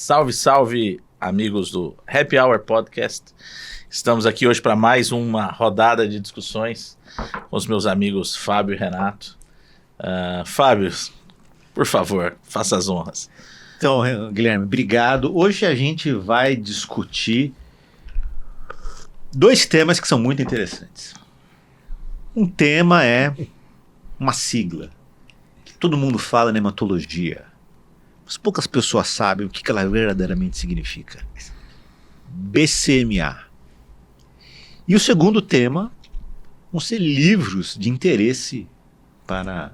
Salve, salve, amigos do Happy Hour Podcast. Estamos aqui hoje para mais uma rodada de discussões com os meus amigos Fábio e Renato. Fábio, por favor, faça as honras. Então, Guilherme, obrigado. Hoje a gente vai discutir dois temas que são muito interessantes. Um tema é uma sigla que todo mundo fala na hematologia, mas poucas pessoas sabem o que ela verdadeiramente significa. BCMA. E o segundo tema vão ser livros de interesse para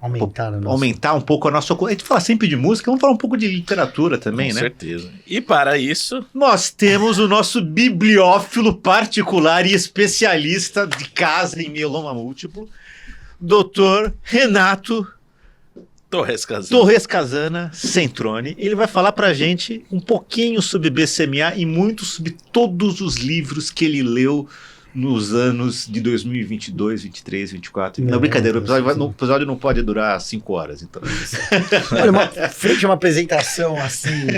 aumentar um pouco a nossa... A gente fala sempre de música, vamos falar um pouco de literatura também, né? Com certeza. E para isso... nós temos o nosso bibliófilo particular e especialista de casa em mieloma múltiplo, Dr. Renato Torres Casana Centrone. Ele vai falar pra gente um pouquinho sobre BCMA e muito sobre todos os livros que ele leu nos anos de 2022, 23, 24. Não, brincadeira, o episódio não pode durar 5 horas. Então. Olha, frente a uma apresentação assim,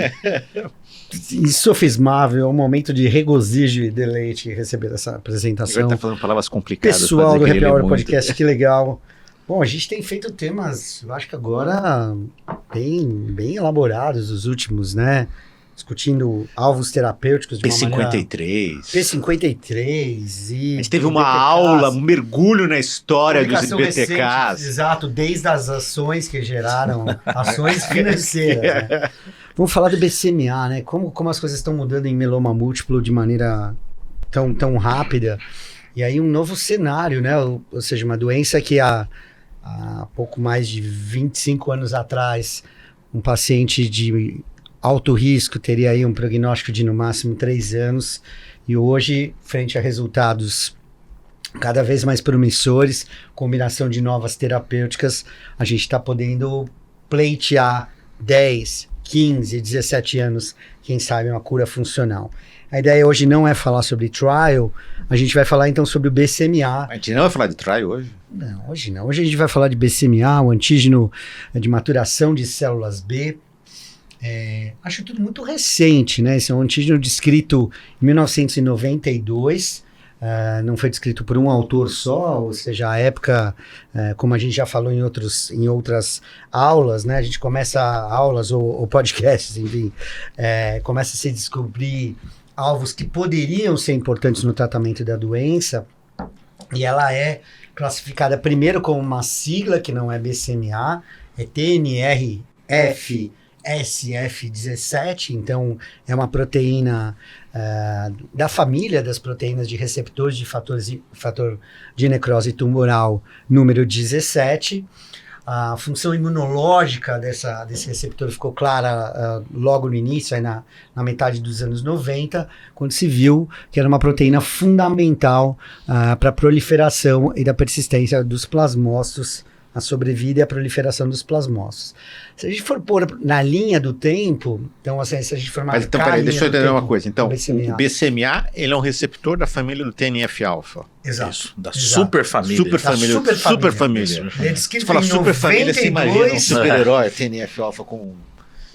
insofismável, um momento de regozijo e deleite receber essa apresentação. Ele tá falando palavras complicadas. Pessoal do Happy Hour Podcast, que legal. Bom, a gente tem feito temas, eu acho que agora bem elaborados, os últimos, né? Discutindo alvos terapêuticos de uma maneira... P53 e... A gente teve uma aula, um mergulho na história dos BTKs. Exato, desde as ações que geraram ações financeiras, né? Vamos falar do BCMA, né? Como as coisas estão mudando em mieloma múltiplo de maneira tão rápida. E aí um novo cenário, né? Ou seja, uma doença que há pouco mais de 25 anos atrás, um paciente de alto risco teria aí um prognóstico de no máximo 3 anos, e hoje, frente a resultados cada vez mais promissores, combinação de novas terapêuticas, a gente está podendo pleitear 10, 15, 17 anos, quem sabe uma cura funcional. A ideia hoje não é falar sobre trial, a gente vai falar então sobre o BCMA. A gente não vai falar de trial hoje? Não, hoje não. Hoje a gente vai falar de BCMA, o antígeno de maturação de células B. Acho tudo muito recente, né? Esse é um antígeno descrito em 1992, não foi descrito por um autor só, ou seja, a época, como a gente já falou em outras aulas, né? A gente começa aulas ou podcasts, enfim, começa a se descobrir alvos que poderiam ser importantes no tratamento da doença, e ela é classificada primeiro como uma sigla, que não é BCMA, é TNRF SF17, então é uma proteína da família das proteínas de receptores de fator de necrose tumoral número 17. A função imunológica desse receptor ficou clara logo no início, aí na metade dos anos 90, quando se viu que era uma proteína fundamental para a proliferação e da persistência dos plasmócitos, a sobrevida e a proliferação dos plasmócitos. Se a gente for pôr na linha do tempo, então assim, se a gente for marcar... Mas então, peraí, deixa eu entender uma coisa. Então, o BCMA, ele é um receptor da família do TNF-alfa. Exato. Isso, da superfamília. Superfamília. Você fala superfamília, você imagina um super-herói, TNF-alfa com...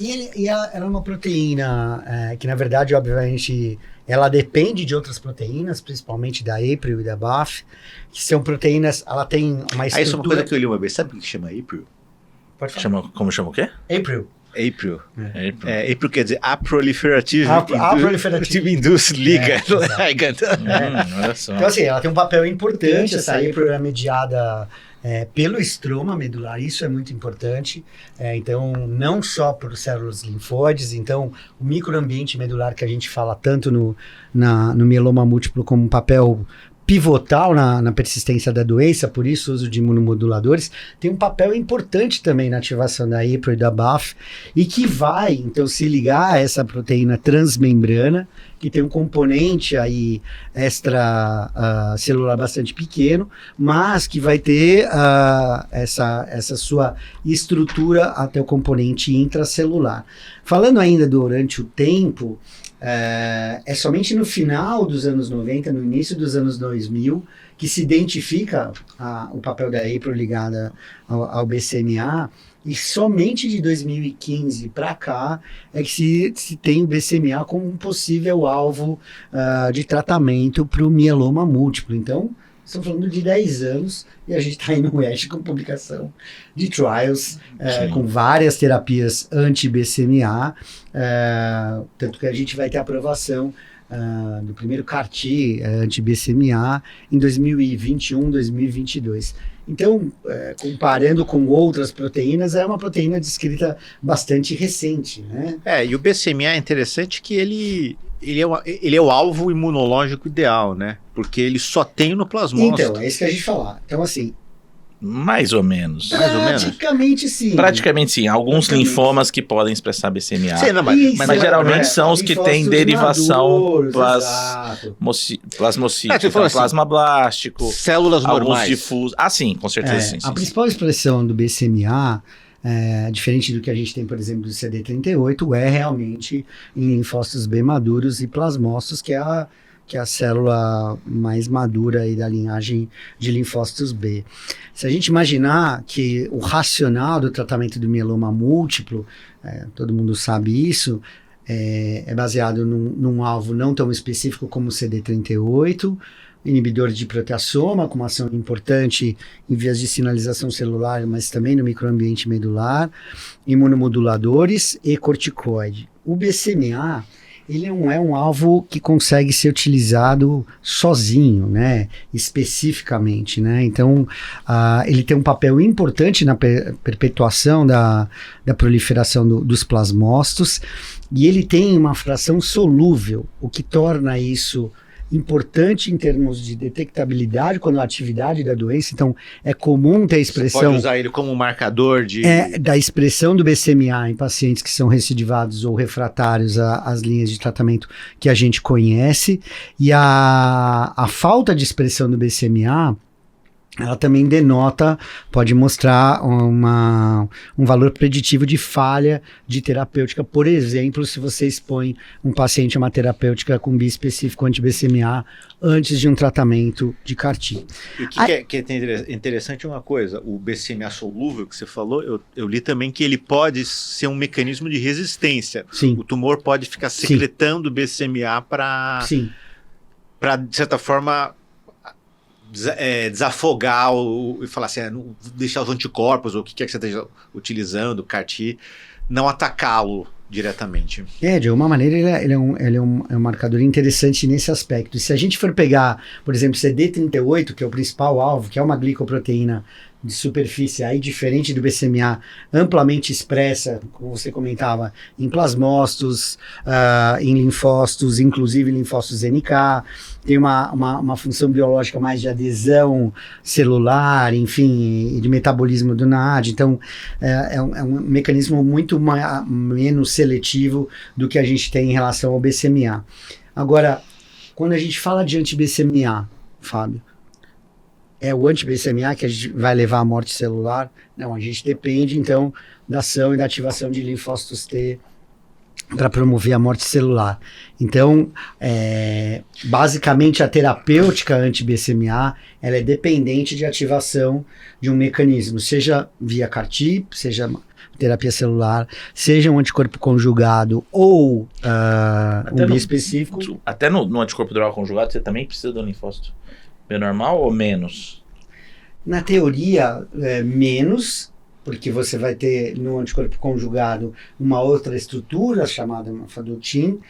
E ela é uma proteína que, na verdade, obviamente, ela depende de outras proteínas, principalmente da APRIL e da BAFF, que são proteínas, ela tem uma estrutura... Isso é uma coisa que eu li uma vez, sabe o que chama APRIL? Pode falar. Como chama o quê? APRIL. APRIL quer dizer Proliferative Induced Ligand. Olha só. Então, assim, ela tem um papel importante, essa APRIL é mediada pelo estroma medular, isso é muito importante, então não só por células linfóides, então o microambiente medular que a gente fala tanto no mieloma múltiplo como um papel pivotal na persistência da doença, por isso o uso de imunomoduladores, tem um papel importante também na ativação da APRIL e da BAFF, e que vai, então, se ligar a essa proteína que tem um componente aí extracelular bastante pequeno, mas que vai ter essa sua estrutura até o componente intracelular. Falando ainda durante o tempo, é somente no final dos anos 90, no início dos anos 2000, que se identifica o papel da APRIL ligada ao BCMA, E somente de 2015 para cá é que se tem o BCMA como um possível alvo de tratamento para o mieloma múltiplo. Então, estamos falando de 10 anos e a gente está indo no Oeste com publicação de trials com várias terapias anti-BCMA, tanto que a gente vai ter aprovação do primeiro CAR-T anti-BCMA em 2021, 2022. Então, comparando com outras proteínas, é uma proteína descrita bastante recente, né? E o BCMA é interessante que ele é o alvo imunológico ideal, né? Porque ele só tem no plasmócito. Então, é isso que a gente fala. Então, assim... Mais ou menos. Praticamente sim. Praticamente sim. Alguns linfomas que podem expressar BCMA. Sim, não, mas geralmente são os que têm derivação plasmocítica, plasmablástico. Células normais. Difusas. Sim, com certeza. A principal expressão do BCMA, diferente do que a gente tem, por exemplo, do CD38, é realmente em linfócitos B maduros e plasmócitos, que é a célula mais madura aí da linhagem de linfócitos B. Se a gente imaginar que o racional do tratamento do mieloma múltiplo, todo mundo sabe isso, é baseado num alvo não tão específico como o CD38, inibidor de proteasoma, com uma ação importante em vias de sinalização celular, mas também no microambiente medular, imunomoduladores e corticoide. O BCMA, ele não é um alvo que consegue ser utilizado sozinho, né, especificamente, né, então ele tem um papel importante na perpetuação da proliferação dos plasmócitos, e ele tem uma fração solúvel, o que torna isso importante em termos de detectabilidade quando a atividade da doença. Então, é comum ter a expressão... Você pode usar ele como um marcador de... da expressão do BCMA em pacientes que são recidivados ou refratários às linhas de tratamento que a gente conhece. E a falta de expressão do BCMA, ela também pode mostrar um valor preditivo de falha de terapêutica. Por exemplo, se você expõe um paciente a uma terapêutica com bispecífico anti-BCMA antes de um tratamento de CAR-T. E o que é interessante uma coisa, o BCMA solúvel que você falou, eu li também que ele pode ser um mecanismo de resistência. Sim. O tumor pode ficar secretando BCMA para, de certa forma... desafogar e falar assim, deixar os anticorpos, ou o que é que você esteja utilizando, CAR-T, não atacá-lo diretamente. De alguma maneira ele é um marcador interessante nesse aspecto. E se a gente for pegar, por exemplo, CD38, que é o principal alvo, que é uma glicoproteína de superfície, aí diferente do BCMA, amplamente expressa, como você comentava, em plasmócitos, em linfócitos, inclusive linfócitos NK, tem uma função biológica mais de adesão celular, enfim, de metabolismo do NAD. Então, é um mecanismo muito menos seletivo do que a gente tem em relação ao BCMA. Agora, quando a gente fala de anti-BCMA, Fábio, é o anti-BCMA que a gente vai levar à morte celular? Não, a gente depende, então, da ação e da ativação de linfócitos T para promover a morte celular. Então, basicamente, a terapêutica anti-BCMA, ela é dependente de ativação de um mecanismo, seja via CAR-T, seja terapia celular, seja um anticorpo conjugado ou um bispecífico. Até no anticorpo dural conjugado, você também precisa do linfócito B normal ou menos? Na teoria, menos, porque você vai ter no anticorpo conjugado uma outra estrutura chamada mafadotin,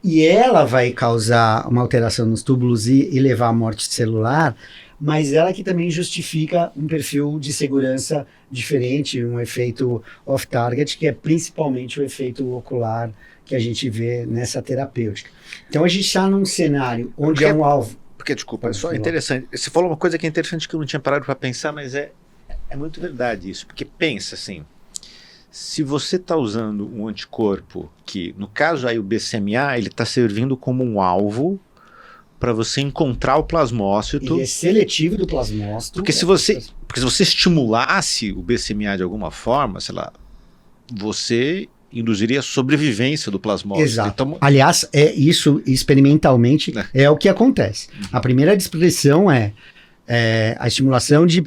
e ela vai causar uma alteração nos túbulos e levar à morte celular, mas ela que também justifica um perfil de segurança diferente, um efeito off-target, que é principalmente o efeito ocular que a gente vê nessa terapêutica. Então a gente está num cenário onde é um alvo. Porque, desculpa, é só interessante. Você falou uma coisa que é interessante que eu não tinha parado para pensar, mas é muito verdade isso. Porque pensa assim, se você está usando um anticorpo que, no caso aí o BCMA, ele está servindo como um alvo para você encontrar o plasmócito. Ele é seletivo do plasmócito. Porque se você estimulasse o BCMA de alguma forma, sei lá, você induziria a sobrevivência do plasmócito. Exato. Então, aliás, isso experimentalmente é o que acontece. A primeira expressão a estimulação de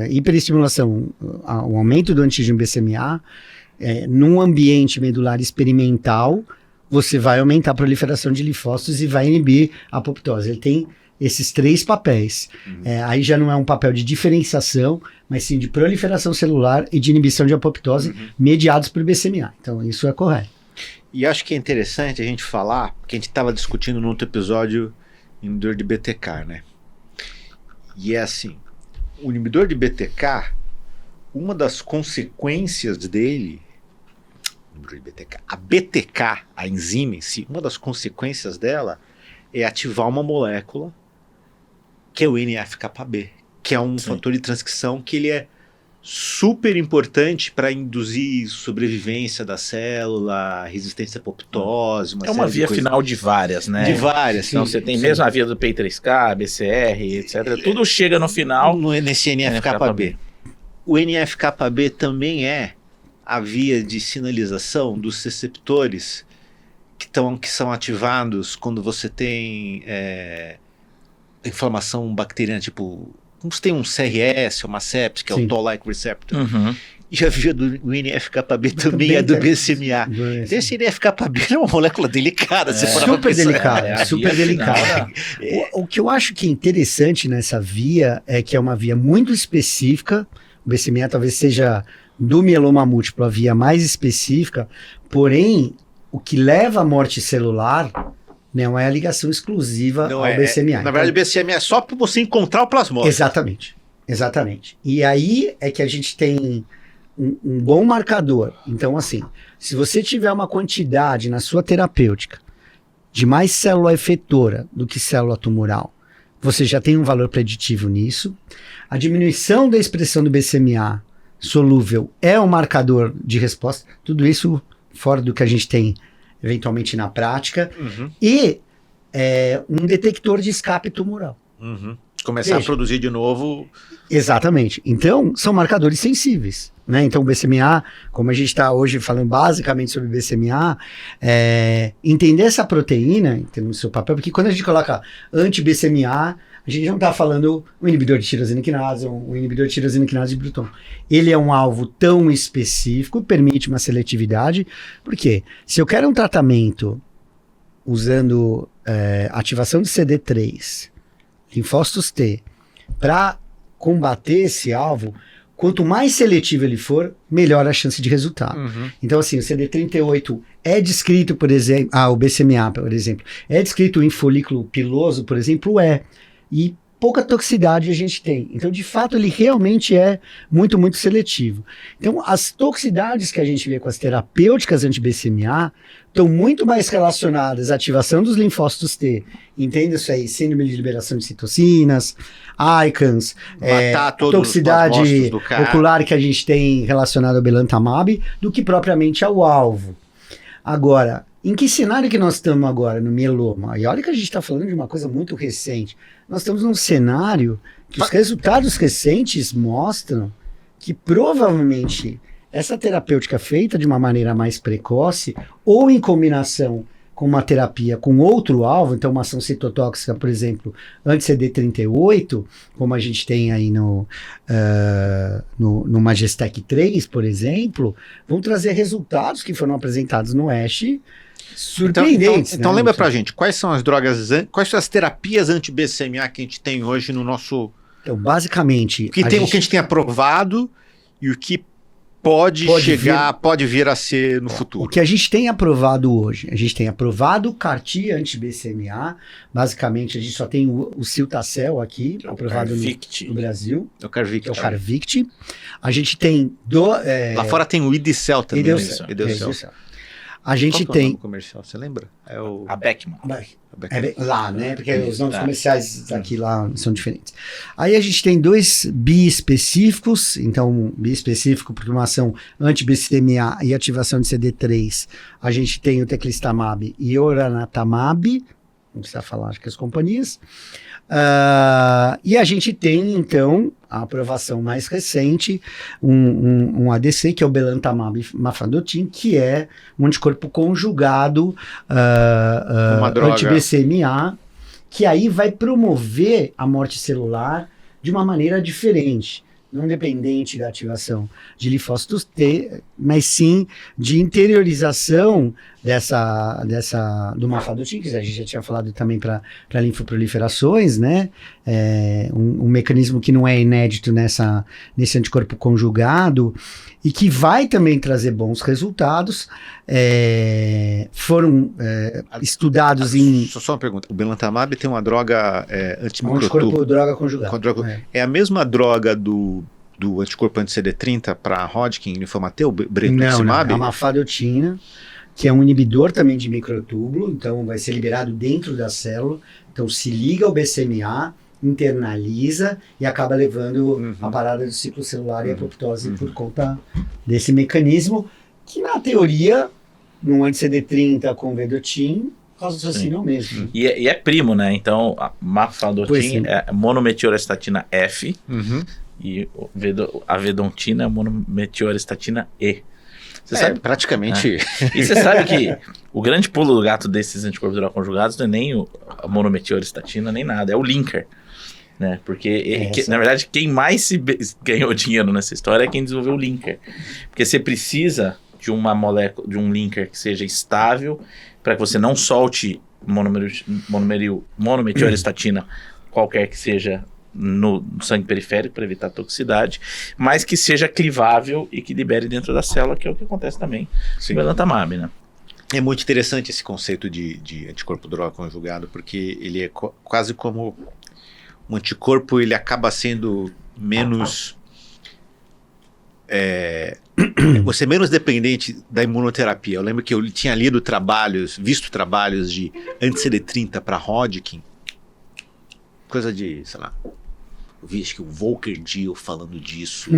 hiperestimulação, o aumento do antígeno BCMA, num ambiente medular experimental, você vai aumentar a proliferação de linfócitos e vai inibir a apoptose. Ele tem esses 3 papéis. Aí já não é um papel de diferenciação, mas sim de proliferação celular e de inibição de apoptose mediados por BCMA. Então, isso é correto. E acho que é interessante a gente falar, porque a gente estava discutindo no outro episódio inibidor de BTK, né? E é assim, o inibidor de BTK, uma das consequências dele, a BTK, a enzima em si, uma das consequências dela é ativar uma molécula que é o NF-κB, que é um fator de transcrição que ele é super importante para induzir sobrevivência da célula, resistência à apoptose. É uma via final de várias, né? De várias, sim. Então você tem mesmo a via do P3K, BCR, etc. Tudo chega no final nesse NF-κB. O NF-κB também é a via de sinalização dos receptores que são ativados quando você tem inflamação bacteriana, tipo, como você tem um CRS, uma sepsis, que é o Toll-like receptor. E a via do NF-κB também é do BCMA. Então esse NF-κB é uma molécula delicada. Super delicada, super delicada. O que eu acho que é interessante nessa via é que é uma via muito específica. O BCMA talvez seja do mieloma múltiplo a via mais específica, porém, o que leva à morte celular não é a ligação exclusiva ao BCMA. Na verdade, o BCMA é só para você encontrar o plasmócito. Exatamente. E aí é que a gente tem um bom marcador. Então, assim, se você tiver uma quantidade na sua terapêutica de mais célula efetora do que célula tumoral, você já tem um valor preditivo nisso. A diminuição da expressão do BCMA solúvel é um marcador de resposta. Tudo isso fora do que a gente tem eventualmente na prática. E um detector de escape tumoral. Começar a produzir de novo. Exatamente. Então, são marcadores sensíveis, né? Então, o BCMA, como a gente está hoje falando basicamente sobre BCMA, entender essa proteína, entendendo o seu papel, porque quando a gente coloca anti-BCMA, a gente não está falando um inibidor de tirosina quinase, um inibidor de tirosina quinase de Bruton. Ele é um alvo tão específico, permite uma seletividade, porque se eu quero um tratamento usando ativação de CD3, linfócitos T, para combater esse alvo, quanto mais seletivo ele for, melhor a chance de resultado. Então, assim, o CD38 é descrito, por exemplo, o BCMA, por exemplo, é descrito em folículo piloso, por exemplo, e pouca toxicidade a gente tem. Então, de fato, ele realmente é muito, muito seletivo. Então, as toxicidades que a gente vê com as terapêuticas anti-BCMA estão muito mais relacionadas à ativação dos linfócitos T. Entende isso aí? Síndrome de liberação de citocinas, ICANS, a toxicidade ocular que a gente tem relacionada ao belantamab, do que propriamente ao alvo. Agora, em que cenário que nós estamos agora no mieloma? E olha que a gente está falando de uma coisa muito recente. Nós estamos num cenário que os resultados recentes mostram que provavelmente essa terapêutica feita de uma maneira mais precoce ou em combinação com uma terapia com outro alvo, então uma ação citotóxica, por exemplo, anti-CD38, como a gente tem aí no Majestec 3, por exemplo, vão trazer resultados que foram apresentados no ASH surpreendentes. Então lembra pra gente, quais são as drogas, quais são as terapias anti-BCMA que a gente tem hoje no nosso... Então, basicamente... O que a gente tem aprovado e o que pode vir a ser no futuro. O que a gente tem aprovado hoje, a gente tem aprovado o CAR-T anti-BCMA, basicamente a gente só tem o Cilta-cel aqui, aprovado no Brasil. É o Carvykti. É o Carvykti. A gente tem... Lá fora tem o Idicel também. Idecel. A gente Qual tem... é o nome comercial, você lembra? É o... A Beckman. Lá, né? Porque os nomes comerciais aqui lá são diferentes. Aí a gente tem 2 biespecíficos, então biespecífico porque uma ação anti-BCMA e ativação de CD3. A gente tem o teclistamab e oranatamab, não precisa falar, acho que as companhias. E a gente tem, então, a aprovação mais recente, um ADC, que é o belantamab mafodotin, que é um anticorpo conjugado anti-BCMA, que aí vai promover a morte celular de uma maneira diferente, não dependente da ativação de linfócitos T, mas sim de interiorização do mafadotin, que a gente já tinha falado também para linfoproliferações, né? Um mecanismo que não é inédito nesse anticorpo conjugado e que vai também trazer bons resultados. Foram estudados em... Só uma pergunta, o belantamab tem uma droga anticorpo droga conjugada. É a mesma droga do anticorpo anti-CD30 para Hodgkin, linfoma-T, o brentuximab? Não, a mafadotina, que é um inibidor também de microtúbulo, então vai ser liberado dentro da célula, então se liga ao BCMA, internaliza e acaba levando a parada do ciclo celular e a apoptose por conta desse mecanismo, que na teoria, no anti-CD30 com vedotin, raciocínio mesmo. E é primo, né? Então, a mafadotin é monometeorestatina F, e a vedontina é monometeorestatina E. Você sabe? Praticamente. E você sabe que o grande pulo do gato desses anticorpos droga conjugados não é nem a monometeorestatina, nem nada, é o linker. Né? Porque, na verdade, quem mais ganhou dinheiro nessa história é quem desenvolveu o linker. Porque você precisa de uma molécula, de um linker que seja estável, para que você não solte monometeorestatina, qualquer que seja, no sangue periférico para evitar toxicidade, mas que seja clivável e que libere dentro da célula, que é o que acontece também com o belantamab, né? É muito interessante esse conceito de anticorpo droga conjugado, porque ele é quase como um anticorpo, ele acaba sendo menos você é menos dependente da imunoterapia. Eu lembro que eu tinha visto trabalhos de anti-CD30 para Hodgkin, coisa de, sei lá, eu vi acho que o Volker Diel falando disso.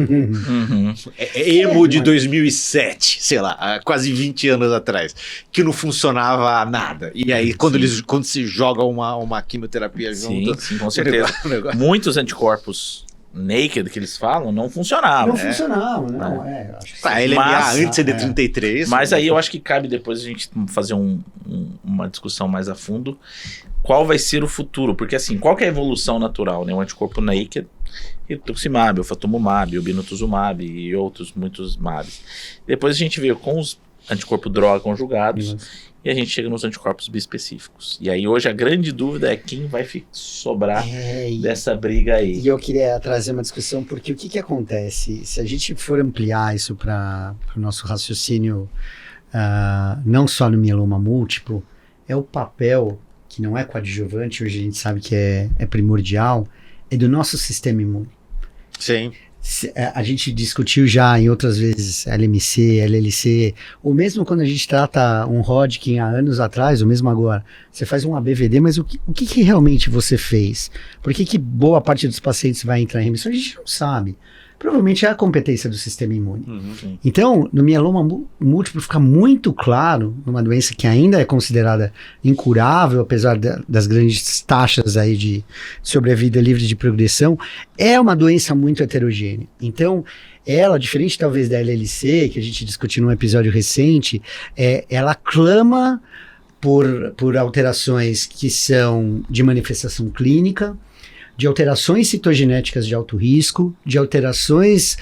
Emo de 2007, sei lá, há quase 20 anos atrás, que não funcionava nada. E aí, quando se joga uma quimioterapia junto... Sim, com certeza. Muitos anticorpos naked que eles falam não funcionavam. Não funcionavam, não. Acho que LMA antes CD33. Mas aí eu acho que cabe depois a gente fazer uma discussão mais a fundo. Qual vai ser o futuro? Porque assim, qual que é a evolução natural, né? O anticorpo naked, rituximab, o ofatumumab, o obinutuzumab e outros muitos mabs. Depois a gente veio com os anticorpos droga conjugados e a gente chega nos anticorpos bispecíficos. E aí hoje a grande dúvida é quem vai sobrar dessa briga aí. E eu queria trazer uma discussão, porque o que acontece? Se a gente for ampliar isso para o nosso raciocínio, não só no mieloma múltiplo, é o papel, que não é coadjuvante, hoje a gente sabe que é primordial, é do nosso sistema imune. Sim. A gente discutiu já em outras vezes LMC, LLC, ou mesmo quando a gente trata um Hodgkin há anos atrás, ou mesmo agora, você faz um ABVD, mas o que realmente você fez? Por que boa parte dos pacientes vai entrar em remissão? A gente não sabe. Provavelmente é a competência do sistema imune. Então, no mieloma múltiplo fica muito claro, numa doença que ainda é considerada incurável, apesar das grandes taxas aí de sobrevida livre de progressão, é uma doença muito heterogênea. Então, ela, diferente talvez da LLC, que a gente discutiu num episódio recente, ela clama por alterações que são de manifestação clínica, de alterações citogenéticas de alto risco, de alterações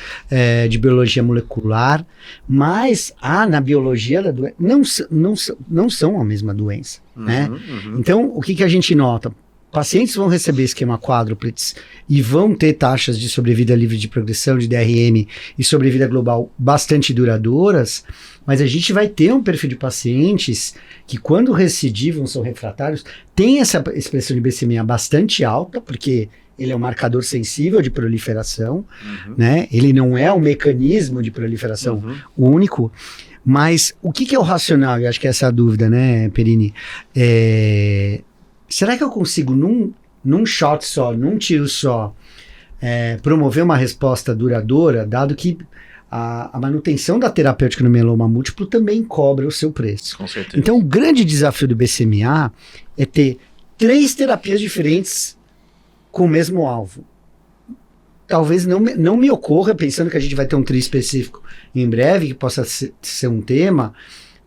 de biologia molecular, mas na biologia da doença não são a mesma doença, né? Então, o que a gente nota? Pacientes vão receber esquema quádruplex e vão ter taxas de sobrevida livre de progressão, de DRM e sobrevida global bastante duradouras, mas a gente vai ter um perfil de pacientes que, quando recidivam, são refratários, tem essa expressão de BCMA bastante alta, porque ele é um marcador sensível de proliferação, né? Ele não é um mecanismo de proliferação único, mas o que é o racional? Eu acho que essa é a dúvida, né, Perini? Será que eu consigo, num shot só, num tiro só, promover uma resposta duradoura, dado que a manutenção da terapêutica no mieloma múltiplo também cobra o seu preço? Com certeza. Então, o grande desafio do BCMA é ter 3 terapias diferentes com o mesmo alvo. Talvez não me ocorra, pensando que a gente vai ter um tri específico em breve, que possa ser um tema,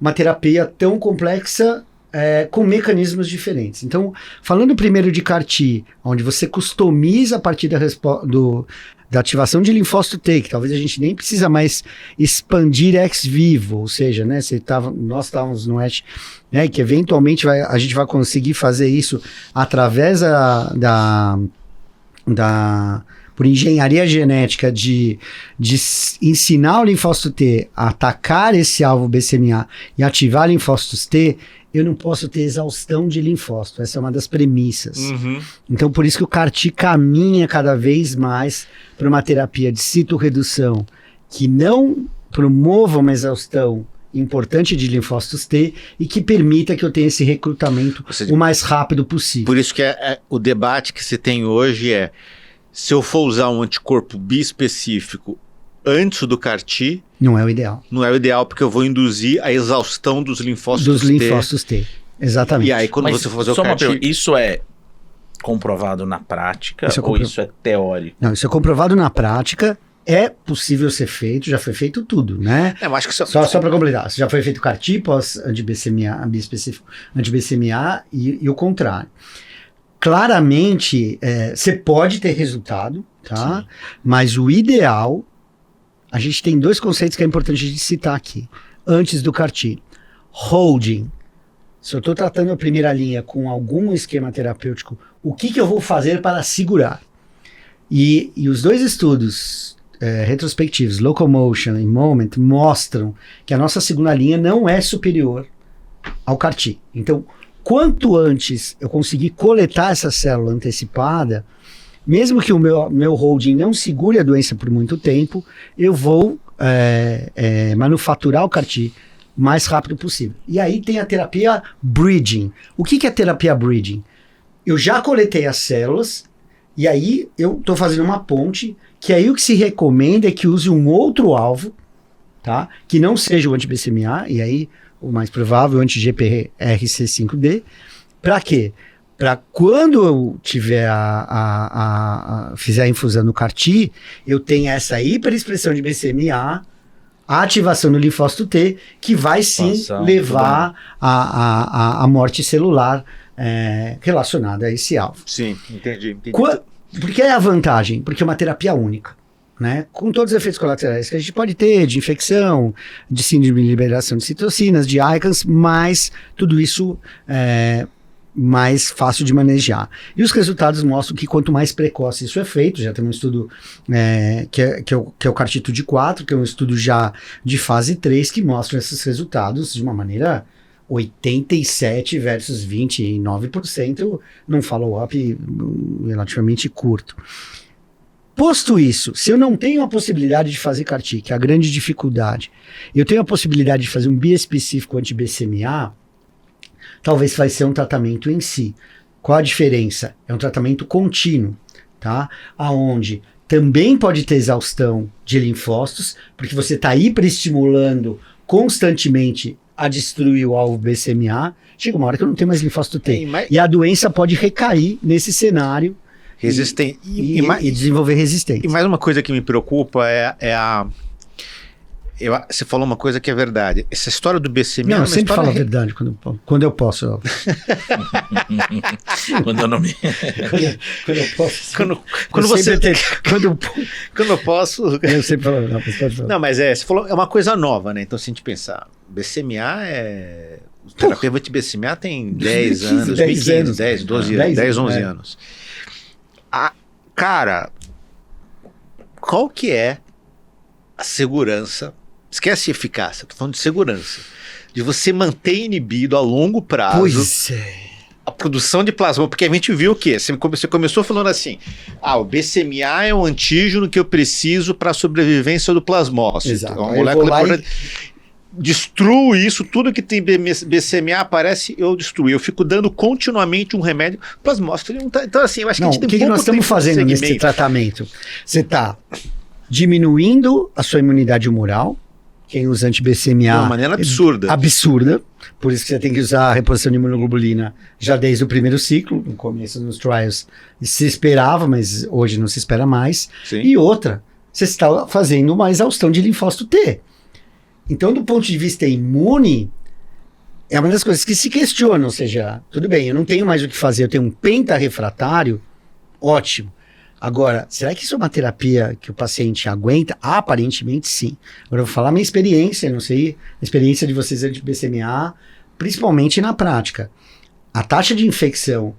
uma terapia tão complexa com mecanismos diferentes. Então, falando primeiro de CAR-T, onde você customiza a partir da ativação de linfócito T, que talvez a gente nem precisa mais expandir ex vivo, ou seja, né, nós estávamos no ET, né, que eventualmente a gente vai conseguir fazer isso através por engenharia genética de ensinar o linfócito T a atacar esse alvo BCMA e ativar linfócitos T, eu não posso ter exaustão de linfócito. Essa é uma das premissas. Então, por isso que o CAR-T caminha cada vez mais para uma terapia de citorredução que não promova uma exaustão importante de linfócitos T e que permita que eu tenha esse recrutamento o mais rápido possível. Por isso que o debate que se tem hoje é: se eu for usar um anticorpo bispecífico antes do CAR-T, não é o ideal. Não é o ideal, porque eu vou induzir a exaustão dos linfócitos T. Exatamente. E aí, quando você for fazer o CAR-T... Isso é comprovado na prática ou isso é teórico? Não, isso é comprovado na prática. É possível ser feito, já foi feito tudo, né? Eu acho que só para completar, já foi feito CAR-T pós anti-BCMA, bispecífico anti-BCMA e o contrário. Claramente, você pode ter resultado, tá? Sim. Mas o ideal, a gente tem 2 conceitos que é importante a gente citar aqui, antes do CAR-T. Holding. Se eu estou tratando a primeira linha com algum esquema terapêutico, o que eu vou fazer para segurar? E os 2 estudos retrospectivos, Locomotion e Moment, mostram que a nossa segunda linha não é superior ao CAR-T. Então, quanto antes eu conseguir coletar essa célula antecipada, mesmo que o meu holding não segure a doença por muito tempo, eu vou manufaturar o CAR-T o mais rápido possível. E aí tem a terapia bridging. O que é terapia bridging? Eu já coletei as células e aí eu estou fazendo uma ponte, que aí o que se recomenda é que use um outro alvo, tá? Que não seja o anti-BCMA, e aí o mais provável, o anti-GPRC5D. Para quê? Para quando eu tiver fizer a infusão no CAR-T, eu tenha essa hiperexpressão de BCMA, a ativação do linfócito T, que vai sim levar à morte celular relacionada a esse alvo. Sim, entendi. Por que é a vantagem? Porque é uma terapia única, né? Com todos os efeitos colaterais que a gente pode ter, de infecção, de síndrome de liberação de citocinas, de ICANS, mas tudo isso mais fácil de manejar. E os resultados mostram que quanto mais precoce isso é feito, já tem um estudo que é o CAR-T de 4, que é um estudo já de fase 3, que mostra esses resultados de uma maneira 87 versus 29% num follow-up relativamente curto. Posto isso, se eu não tenho a possibilidade de fazer CAR-T, que é a grande dificuldade, eu tenho a possibilidade de fazer um biespecífico anti-BCMA, talvez vai ser um tratamento em si. Qual a diferença? É um tratamento contínuo, tá? Aonde também pode ter exaustão de linfócitos, porque você está hiperestimulando constantemente a destruir o alvo BCMA, chega uma hora que eu não tenho mais linfócito T. E a doença pode recair nesse cenário e desenvolver resistência. E mais uma coisa que me preocupa você falou uma coisa que é verdade. Essa história do BCMA... Não, eu sempre falo a verdade quando eu posso. Quando eu não me... quando eu posso. Quando eu posso... Eu sempre falo, não, pode falar. Não, mas você falou, é uma coisa nova, né? Então, se a gente pensar, BCMA o terapeuta de BCMA tem 10 anos, 10, 11 anos. Cara, qual que é a segurança? Esquece eficácia, tô falando de segurança. De você manter inibido a longo prazo a produção de plasma. Porque a gente viu o quê? Você começou falando assim, o BCMA é um antígeno que eu preciso para a sobrevivência do plasmócito. Exato. Uma molécula destruo isso, tudo que tem BCMA aparece, eu destruo. Eu fico dando continuamente um remédio, o plasmócito não tá. Então assim, eu acho que a gente tem pouco tempo. O que nós estamos fazendo nesse tratamento? Você está diminuindo a sua imunidade humoral, quem usa anti-BCMA... De uma maneira absurda. Absurda. Por isso que você tem que usar a reposição de imunoglobulina já desde o primeiro ciclo. No começo, nos trials, se esperava, mas hoje não se espera mais. Sim. E outra, você está fazendo uma exaustão de linfócito T. Então, do ponto de vista imune, é uma das coisas que se questionam, ou seja, tudo bem, eu não tenho mais o que fazer, eu tenho um pentarrefratário, ótimo. Agora, será que isso é uma terapia que o paciente aguenta? Aparentemente, sim. Agora, eu vou falar minha experiência, não sei, a experiência de vocês anti-BCMA, principalmente na prática. A taxa de infecção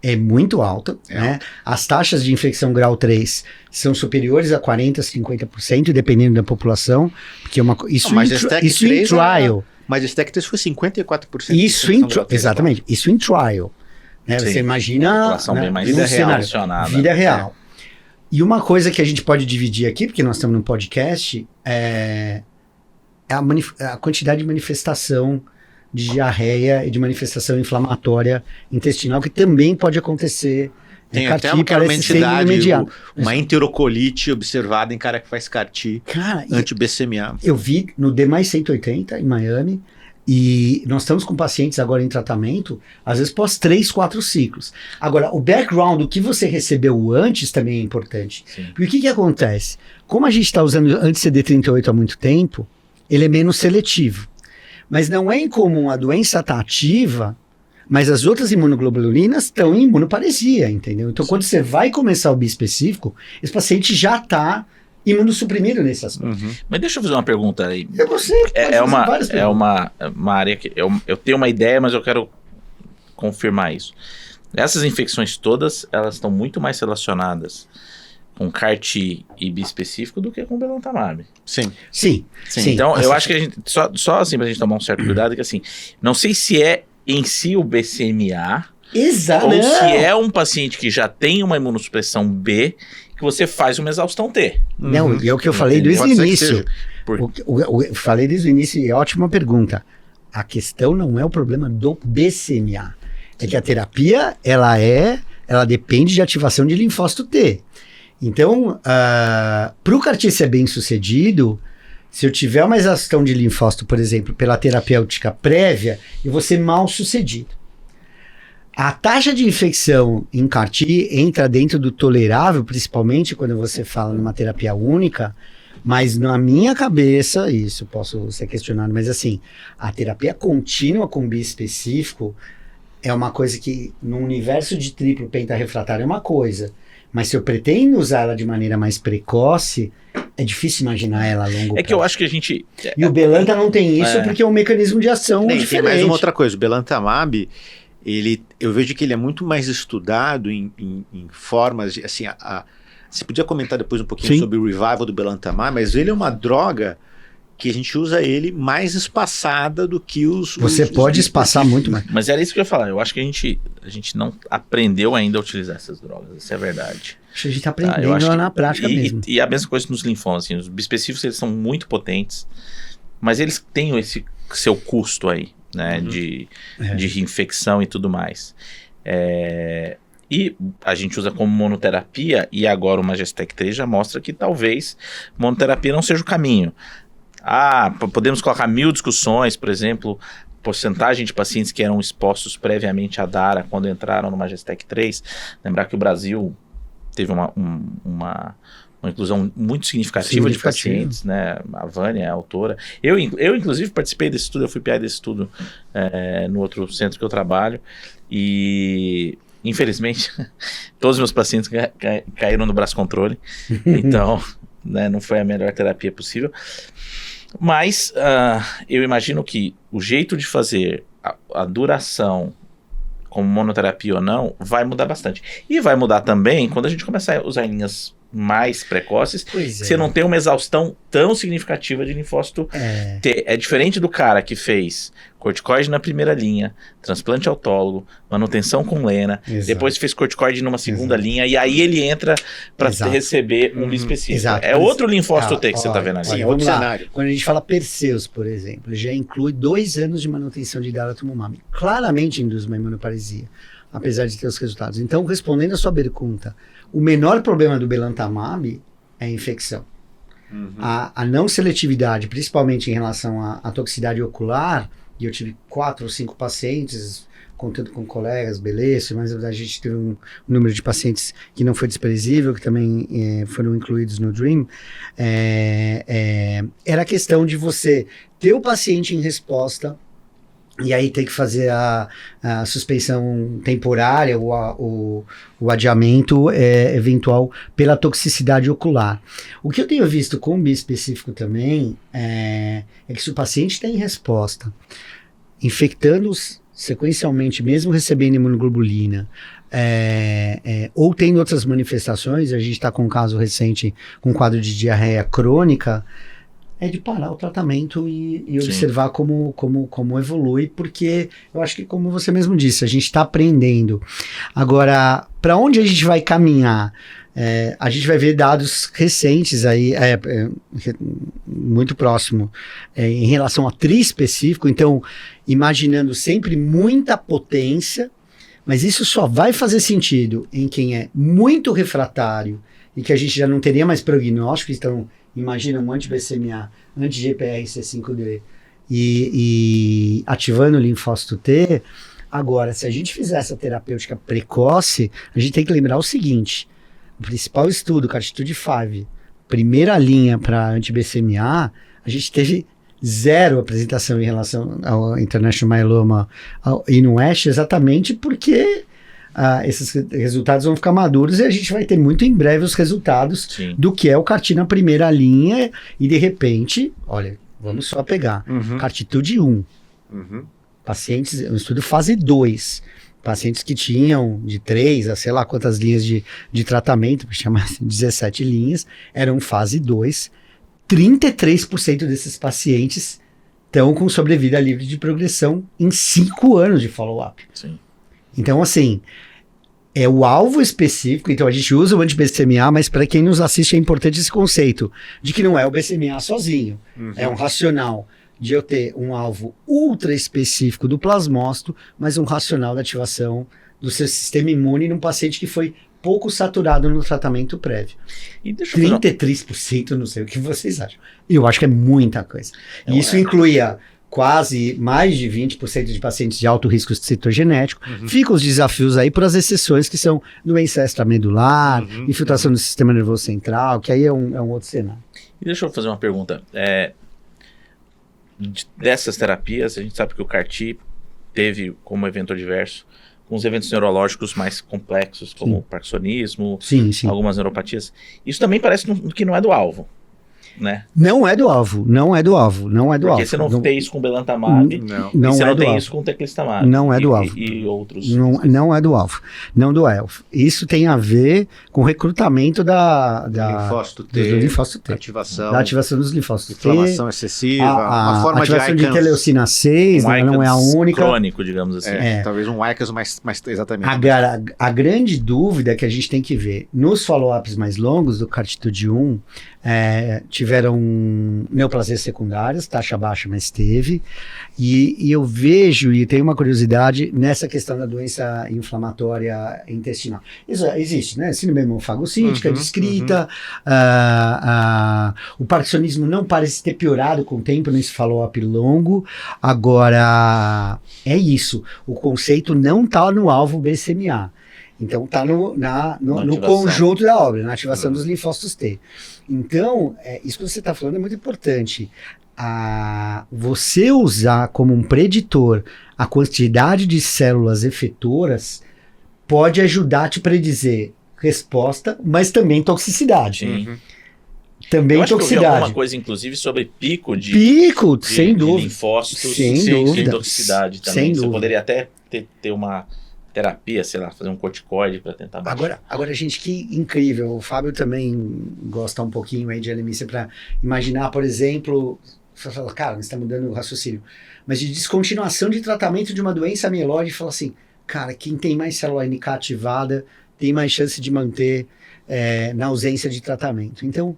é muito alta, né? As taxas de infecção grau 3 são superiores a 40%, 50%, dependendo da população, porque isso em trial. Mas esse TEC 3 foi 54%. Isso em trial, exatamente, isso em trial. Né? Você imagina, a população bem mais vida real. Vida real. E uma coisa que a gente pode dividir aqui, porque nós estamos num podcast, é a quantidade de manifestação de diarreia e de manifestação inflamatória intestinal, que também pode acontecer. Tem até uma entidade, uma enterocolite observada em cara que faz CAR-T anti-BCMA. Eu vi no D+180 em Miami, e nós estamos com pacientes agora em tratamento, às vezes pós 3, 4 ciclos. Agora, o background, o que você recebeu antes também é importante. Sim. Porque o que acontece? Como a gente está usando anti-CD38 há muito tempo, ele é menos seletivo. Mas não é incomum a doença estar ativa, mas as outras imunoglobulinas estão em imunoparesia, entendeu? Então, quando você vai começar o bispecífico, esse paciente já está imunossuprimido nesse aspecto. Mas deixa eu fazer uma pergunta aí. É uma área que eu tenho uma ideia, mas eu quero confirmar isso. Essas infecções todas, elas estão muito mais relacionadas com CAR-T e bispecífico do que com belantamab. Sim. Então, eu acho que a gente, só assim pra gente tomar um certo cuidado, que assim, não sei se é em si o BCMA, ou se é um paciente que já tem uma imunossupressão B, que você faz uma exaustão T. Não, é o que eu falei desde o início. Eu falei desde o início, e é ótima pergunta. A questão não é o problema do BCMA. É que a terapia, ela depende de ativação de linfócito T. Então, para o CAR-T ser bem sucedido, se eu tiver uma exaustão de linfócito, por exemplo, pela terapêutica prévia, eu vou ser mal sucedido. A taxa de infecção em CAR-T entra dentro do tolerável, principalmente quando você fala numa terapia única, mas na minha cabeça, isso posso ser questionado, mas assim, a terapia contínua com bispecífico é uma coisa que no universo de triplo pentarrefratário é uma coisa, mas se eu pretendo usar ela de maneira mais precoce, é difícil imaginar ela a longo prazo. Que eu acho que a gente... E o Belanta não tem isso porque é um mecanismo de ação diferente. Tem mais uma outra coisa, o belantamab, eu vejo que ele é muito mais estudado em formas de, assim, você podia comentar depois um pouquinho sobre o revival do belantamab, mas ele é uma droga que a gente usa ele mais espaçada do que Você pode espaçar muito mais. Mas era isso que eu ia falar, eu acho que a gente não aprendeu ainda a utilizar essas drogas, isso é verdade. Acho que a gente está aprendendo na prática mesmo. E a mesma coisa nos linfomas, assim, os bispecíficos eles são muito potentes, mas eles têm esse seu custo aí, né, de infecção e tudo mais. E a gente usa como monoterapia, e agora o Majestec 3 já mostra que talvez monoterapia não seja o caminho. Podemos colocar 1000 discussões, por exemplo, porcentagem de pacientes que eram expostos previamente à DARA quando entraram no Majestec 3. Lembrar que o Brasil teve uma inclusão muito significativa de pacientes, né? A Vânia é a autora. Eu inclusive, participei desse estudo, eu fui PI desse estudo no outro centro que eu trabalho, e infelizmente todos os meus pacientes caíram no braço controle, então né, não foi a melhor terapia possível. Mas eu imagino que o jeito de fazer a duração como monoterapia ou não vai mudar bastante. E vai mudar também quando a gente começar a usar linhas mais precoces, você não tem uma exaustão tão significativa de linfócito T. É diferente do cara que fez corticoide na primeira linha, transplante autólogo, manutenção com lena, depois fez corticoide numa segunda linha, e aí ele entra para receber um bispecífico. É outro linfócito T que você está vendo ali. Sim, outro cenário. Quando a gente fala Perseus, por exemplo, já inclui 2 anos de manutenção de daratumumab. Claramente induz uma imunoparesia, apesar de ter os resultados. Então, respondendo a sua pergunta, o menor problema do belantamab é a infecção. A não seletividade, principalmente em relação à toxicidade ocular, e eu tive 4 ou 5 pacientes, contando com colegas, beleza, mas a gente teve um número de pacientes que não foi desprezível, que também foram incluídos no DREAM, era a questão de você ter o paciente em resposta E aí tem que fazer a suspensão temporária, o adiamento eventual pela toxicidade ocular. O que eu tenho visto com o bispecífico também é que se o paciente tem resposta, infectando-os sequencialmente, mesmo recebendo imunoglobulina, ou tendo outras manifestações, a gente está com um caso recente, com um quadro de diarreia crônica, é de parar o tratamento e observar como evolui, porque eu acho que, como você mesmo disse, a gente está aprendendo. Agora, para onde a gente vai caminhar? A gente vai ver dados recentes aí, muito próximo, em relação a triespecífico, então, imaginando sempre muita potência, mas isso só vai fazer sentido em quem é muito refratário e que a gente já não teria mais prognóstico, então, imagina um anti-BCMA, anti-GPRC5D e ativando o linfócito T. Agora, se a gente fizer essa terapêutica precoce, a gente tem que lembrar o seguinte: o principal estudo, CARTITUDE-5, primeira linha para anti-BCMA, a gente teve 0 apresentação em relação ao International Myeloma e no ASH, exatamente porque esses resultados vão ficar maduros e a gente vai ter muito em breve os resultados do que é o CAR-T na primeira linha e de repente, olha, vamos só pegar CARTITUDE-1, pacientes, um estudo fase 2, pacientes que tinham de 3 a sei lá quantas linhas de tratamento, chamar 17 linhas, eram fase 2, 33% desses pacientes estão com sobrevida livre de progressão em 5 anos de follow-up. Então, assim, é o alvo específico, então a gente usa o anti-BCMA, mas para quem nos assiste é importante esse conceito de que não é o BCMA sozinho, é um racional de eu ter um alvo ultra específico do plasmócito, mas um racional da ativação do seu sistema imune num paciente que foi pouco saturado no tratamento prévio. E 33%, não sei o que vocês acham. Eu acho que é muita coisa. E isso incluía quase mais de 20% de pacientes de alto risco citogenético. Ficam os desafios aí para as exceções que são doença extramedular, infiltração do sistema nervoso central, que aí é um outro cenário. E deixa eu fazer uma pergunta. Dessas terapias, a gente sabe que o CAR-T teve como evento adverso uns eventos neurológicos mais complexos, como o parkinsonismo, algumas neuropatias. Isso também parece que não é do alvo, né? Não é do alvo. Porque você não tem isso com belantamab, e você não tem isso com teclistamab. Não é do alvo. E outros. Não é do alvo. Não do alvo. Isso tem a ver com o recrutamento do linfócito T. Da ativação dos linfócitos T. Inflamação excessiva. Uma forma ativação de interleucina 6, não é a única. Crônico, digamos assim. Talvez um ICANS mais exatamente. A grande dúvida que a gente tem que ver nos follow-ups mais longos do CARTITUDE-1, tiveram neoplasias secundárias, taxa baixa, mas teve, e eu vejo, e tenho uma curiosidade nessa questão da doença inflamatória intestinal. Isso existe, né? Síndrome hemofagocítica, descrita, o parkinsonismo não parece ter piorado com o tempo nesse follow-up longo. Agora, é isso, o conceito não está no alvo BCMA. Então está no conjunto da obra, na ativação dos linfócitos T. Então, isso que você está falando é muito importante. Você usar como um preditor a quantidade de células efetoras pode ajudar a te predizer resposta, mas também toxicidade. Também eu toxicidade. Eu vi alguma coisa, inclusive, sobre pico de sem dúvida. linfócitos sem dúvida. toxicidade também. Sem Você dúvida. poderia até ter uma terapia, sei lá, fazer um corticoide para tentar baixar. Agora, gente, que incrível. O Fábio também gosta um pouquinho aí de anemia para imaginar, por exemplo, você fala, cara, você está mudando o raciocínio, mas de descontinuação de tratamento de uma doença amielóide, fala assim, cara, quem tem mais célula NK ativada tem mais chance de manter na ausência de tratamento. Então,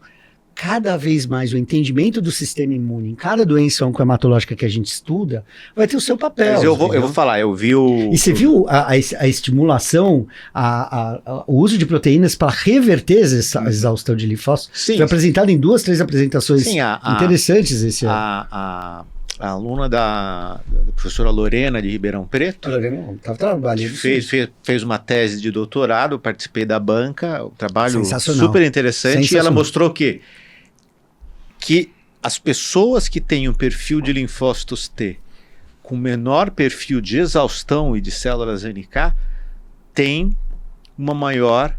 cada vez mais o entendimento do sistema imune em cada doença oncohematológica que a gente estuda vai ter o seu papel. Mas eu vou falar, eu vi o... E você viu a estimulação, o uso de proteínas para reverter a exaustão de linfócitos? Foi apresentado em 2, 3 apresentações interessantes esse ano. A aluna da professora Lorena de Ribeirão Preto estava trabalhando. Fez uma tese de doutorado, participei da banca, um trabalho super interessante, e ela mostrou que as pessoas que têm um perfil de linfócitos T com menor perfil de exaustão e de células NK têm uma maior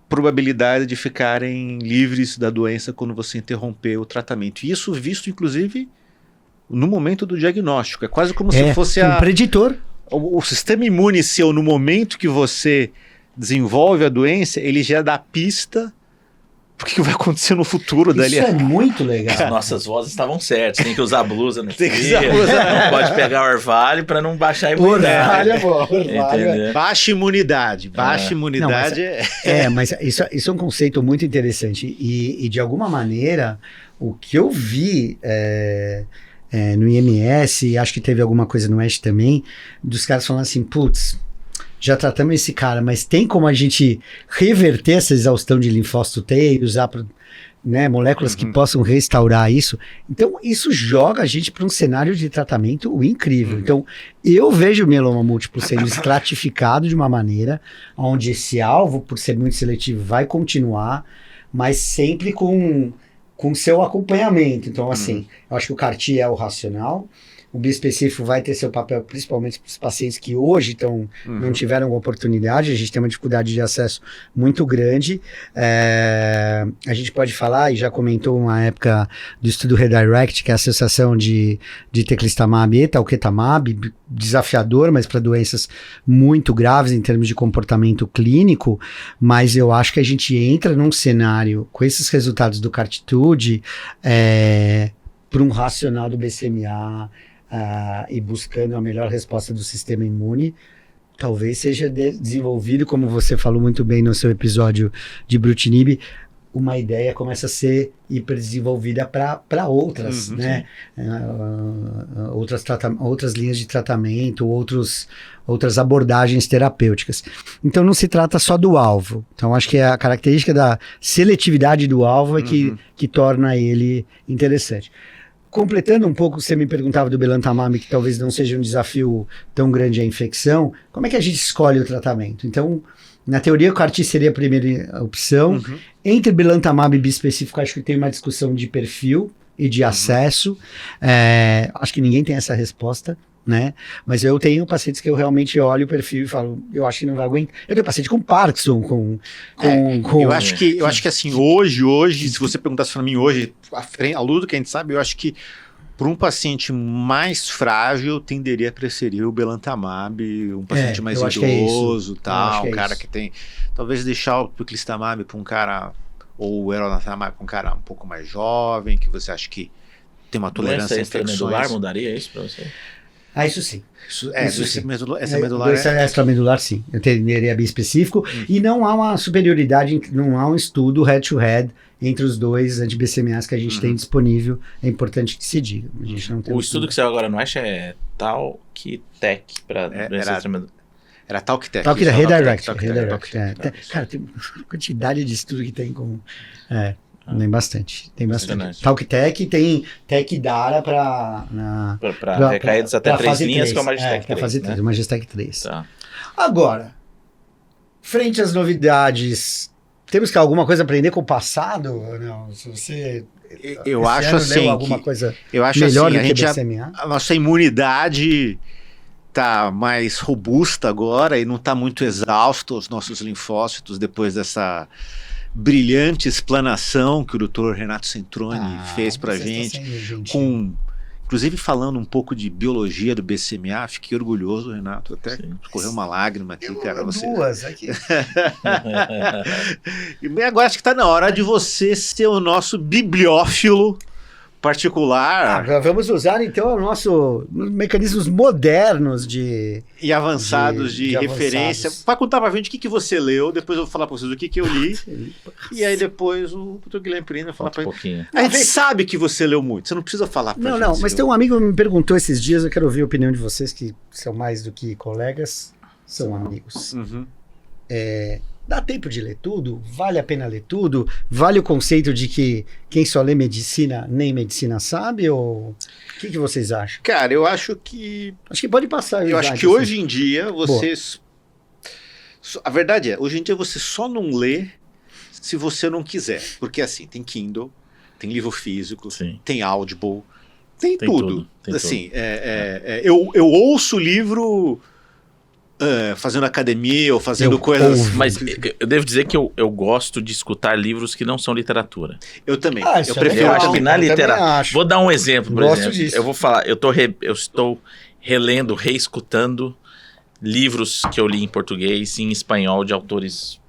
probabilidade de ficarem livres da doença quando você interromper o tratamento. E isso visto, inclusive, no momento do diagnóstico. É quase como se fosse um preditor. O sistema imune seu, no momento que você desenvolve a doença, ele já dá pista o que vai acontecer no futuro dali. Isso é muito legal. As nossas vozes estavam certas. Tem que usar blusa no Tem que usar blusa. Não pode pegar o orvalho para não baixar a imunidade. Orvalho. Baixa imunidade. Baixa imunidade mas isso é um conceito muito interessante. E de alguma maneira, o que eu vi no IMS, e acho que teve alguma coisa no ESH também, dos caras falando assim, putz, já tratamos esse cara, mas tem como a gente reverter essa exaustão de linfócito T e usar moléculas que possam restaurar isso? Então, isso joga a gente para um cenário de tratamento incrível. Então, eu vejo o mieloma múltiplo sendo estratificado de uma maneira onde esse alvo, por ser muito seletivo, vai continuar, mas sempre com seu acompanhamento. Então, assim, eu acho que o CAR-T é o racional. O bispecífico vai ter seu papel, principalmente para os pacientes que hoje não tiveram oportunidade. A gente tem uma dificuldade de acesso muito grande. A gente pode falar, e já comentou uma época do estudo Redirect, que é a associação de teclistamab e talquetamab, desafiador, mas para doenças muito graves em termos de comportamento clínico. Mas eu acho que a gente entra num cenário com esses resultados do CARTitude para um racional do BCMA, e buscando a melhor resposta do sistema imune, talvez seja desenvolvido, como você falou muito bem no seu episódio de Brutinib, uma ideia começa a ser hiperdesenvolvida para outras, né? Outras linhas de tratamento, outras abordagens terapêuticas. Então não se trata só do alvo. Então acho que a característica da seletividade do alvo é que torna ele interessante. Completando um pouco, você me perguntava do belantamab, que talvez não seja um desafio tão grande a infecção, como é que a gente escolhe o tratamento? Então, na teoria, o CAR-T seria a primeira opção. Entre belantamab e bispecífico, acho que tem uma discussão de perfil e de acesso. Acho que ninguém tem essa resposta, né? Mas eu tenho pacientes que eu realmente olho o perfil e falo, eu acho que não vai aguentar. Eu tenho paciente com Parkinson, eu acho que assim, hoje, se você perguntasse para mim hoje, a luta que a gente sabe, eu acho que para um paciente mais frágil, tenderia a preferir o belantamab, um paciente mais idoso, um cara que tem, talvez deixar o teclistamab para um cara, ou o elranatamab para um cara um pouco mais jovem, que você acha que tem uma tolerância a infecções. Extramedular mudaria isso para você? Isso sim. Essa medular extramedular, sim. Eu teria bispecífico. E não há uma superioridade, não há um estudo head-to-head entre os dois anti-BCMAs que a gente tem disponível. É importante que se diga. A gente não tem o estudo que saiu agora no ASH é Talktec para doença extramedular. Era Talktec. Talktec, Redirect. Cara, tem uma quantidade de estudo que tem com... Tem bastante. Talktec tem TecDara para recaídos até 3 linhas com a Magistec 3. Para fase 3, Magistec 3. Tá. Agora, frente às novidades, temos que alguma coisa aprender com o passado? Não, se você... Eu acho assim, alguma coisa melhor do que BCMA? A nossa imunidade está mais robusta agora e não está muito exausta os nossos linfócitos depois dessa brilhante explanação que o Dr. Renato Centroni fez pra gente, inclusive falando um pouco de biologia do BCMA. Fiquei orgulhoso, Renato, até escorreu uma lágrima aqui, cara. Duas aqui. E agora acho que tá na hora de você ser o nosso bibliófilo particular. Vamos usar então os nossos mecanismos modernos e avançados de referência. Vai contar pra gente o que você leu, depois eu vou falar pra vocês o que eu li. E aí depois o Dr. Guilherme Perini vai falar pra gente. A gente sabe que você leu muito, você não precisa falar pra gente. Não, mas tem um amigo que me perguntou esses dias, eu quero ouvir a opinião de vocês, que são mais do que colegas, são amigos. Dá tempo de ler tudo? Vale a pena ler tudo? Vale o conceito de que quem só lê medicina, nem medicina sabe? Ou o que vocês acham? Cara, eu acho que... Acho que pode passar. Eu acho que hoje em dia vocês... A verdade é, hoje em dia você só não lê se você não quiser. Porque assim, tem Kindle, tem livro físico, tem Audible, Tem tudo. Assim, eu ouço o livro fazendo academia ou fazendo coisas... Mas eu devo dizer que eu gosto de escutar livros que não são literatura. Eu também. Eu prefiro. Eu acho que na literatura... Vou dar um exemplo, por Gosto exemplo. disso. Eu vou falar, eu estou relendo, reescutando livros que eu li em português e em espanhol de autores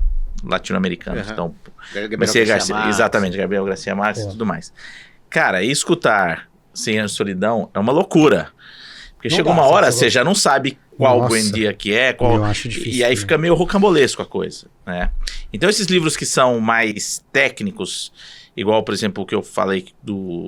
latino-americanos. Então, Gabriel Garcia Marques. Exatamente, Gabriel Garcia Marques e tudo mais. Cara, escutar 100 Anos de Solidão é uma loucura. Porque Não chega dá, uma hora, você você já não sabe qual Buendia que é, qual... Eu acho difícil, e aí né? fica meio rocambolesco a coisa, né? Então esses livros que são mais técnicos, igual, por exemplo, o que eu falei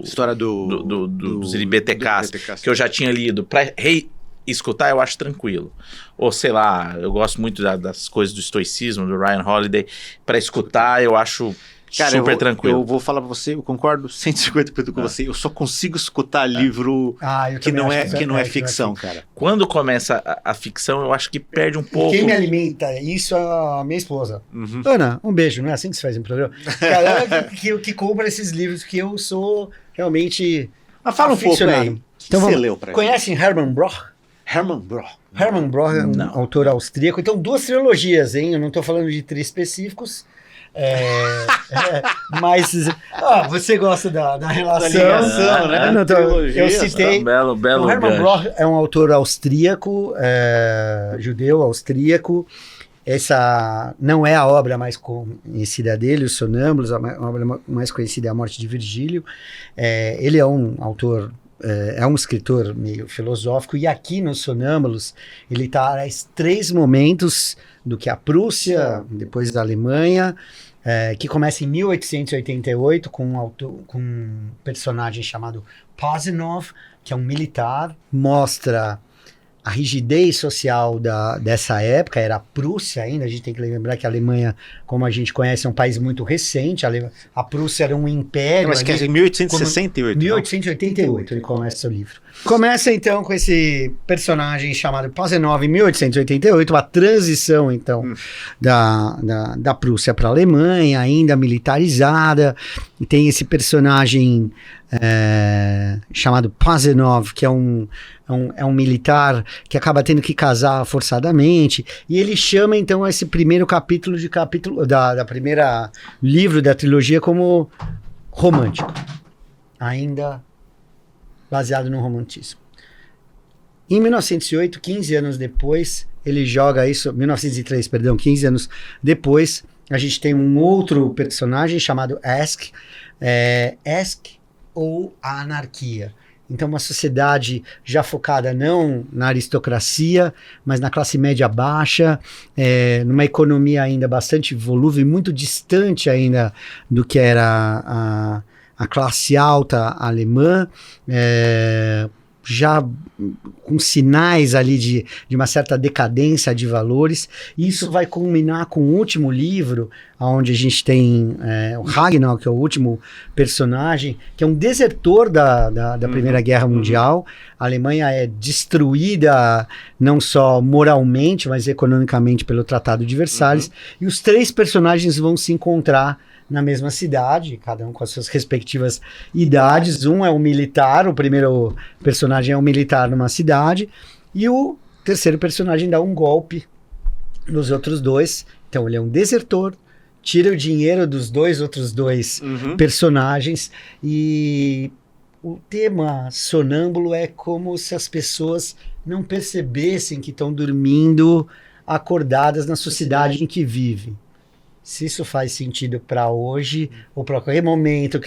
História dos IBTKs, que eu já tinha lido, pra reescutar eu acho tranquilo. Ou sei lá, eu gosto muito das coisas do estoicismo, do Ryan Holiday, pra escutar eu acho... Cara, super tranquilo. Eu vou falar pra você, eu concordo 150% com você. Eu só consigo escutar livro que não é ficção, cara. Quando começa a ficção, eu acho que perde um pouco. Quem me alimenta isso é a minha esposa. Ana, um beijo, não é assim que se faz em programa? Cara, ela que compra esses livros que eu sou realmente Mas fala um pouco aí. O que você leu pra ele? Conhecem Hermann Broch? Hermann Broch. Hermann Broch é um autor austríaco. Então, 2 trilogias, hein? Eu não estou falando de 3 específicos. Mas você gosta da relação, ligação, né? Eu citei. Belo O Hermann Broch é um autor austríaco, judeu austríaco. Essa não é a obra mais conhecida dele, Os Sonâmbulos. A obra mais conhecida é A Morte de Virgílio. Ele é um autor, é um escritor meio filosófico, e aqui nos Sonâmbulos ele traz 3 momentos do que a Prússia, depois a Alemanha, que começa em 1888 com um personagem chamado Pazinov, que é um militar, mostra a rigidez social dessa época. Era a Prússia ainda, a gente tem que lembrar que a Alemanha, como a gente conhece, é um país muito recente. A Prússia era um império. Mas que é em 1868. 1888 ele começa o livro. Começa então com esse personagem chamado Pazinov em 1888, a transição então da Prússia para a Alemanha, ainda militarizada. E tem esse personagem chamado Pazinov, que é um militar que acaba tendo que casar forçadamente, e ele chama então esse primeiro capítulo da primeira livro da trilogia como romântico, ainda baseado no romantismo. Em 1908, 15 anos depois, ele joga isso, 1903, perdão, 15 anos depois, a gente tem um outro personagem chamado Ask ou a anarquia. Então, uma sociedade já focada não na aristocracia, mas na classe média baixa, numa economia ainda bastante volúvel e muito distante ainda do que era a classe alta alemã, já com sinais ali de uma certa decadência de valores. E isso vai culminar com o último livro, onde a gente tem o Ragnar, que é o último personagem, que é um desertor da Primeira Guerra Mundial. A Alemanha é destruída não só moralmente, mas economicamente pelo Tratado de Versalhes. E os 3 personagens vão se encontrar na mesma cidade, cada um com as suas respectivas idades. Um é um militar, o primeiro personagem é um militar numa cidade, e o terceiro personagem dá um golpe nos outros 2. Então ele é um desertor, tira o dinheiro dos outros dois personagens, e o tema sonâmbulo é como se as pessoas não percebessem que estão dormindo acordadas na sociedade em que vivem. Se isso faz sentido para hoje ou para qualquer momento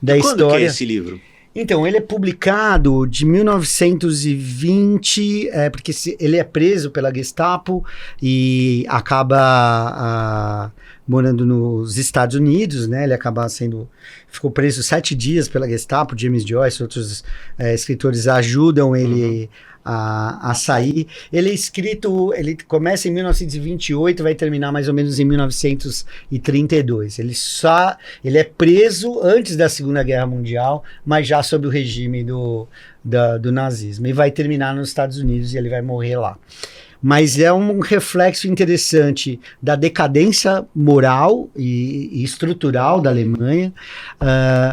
da história. Quando que é esse livro? Então, ele é publicado de 1920, porque ele é preso pela Gestapo e acaba morando nos Estados Unidos, né? Ele ficou preso 7 dias pela Gestapo. James Joyce, outros escritores ajudam ele a sair. Ele é escrito, ele começa em 1928, vai terminar mais ou menos em 1932. Ele é preso antes da Segunda Guerra Mundial, mas já sob o regime do nazismo, e vai terminar nos Estados Unidos e ele vai morrer lá. mas é um reflexo interessante da decadência moral e estrutural da Alemanha,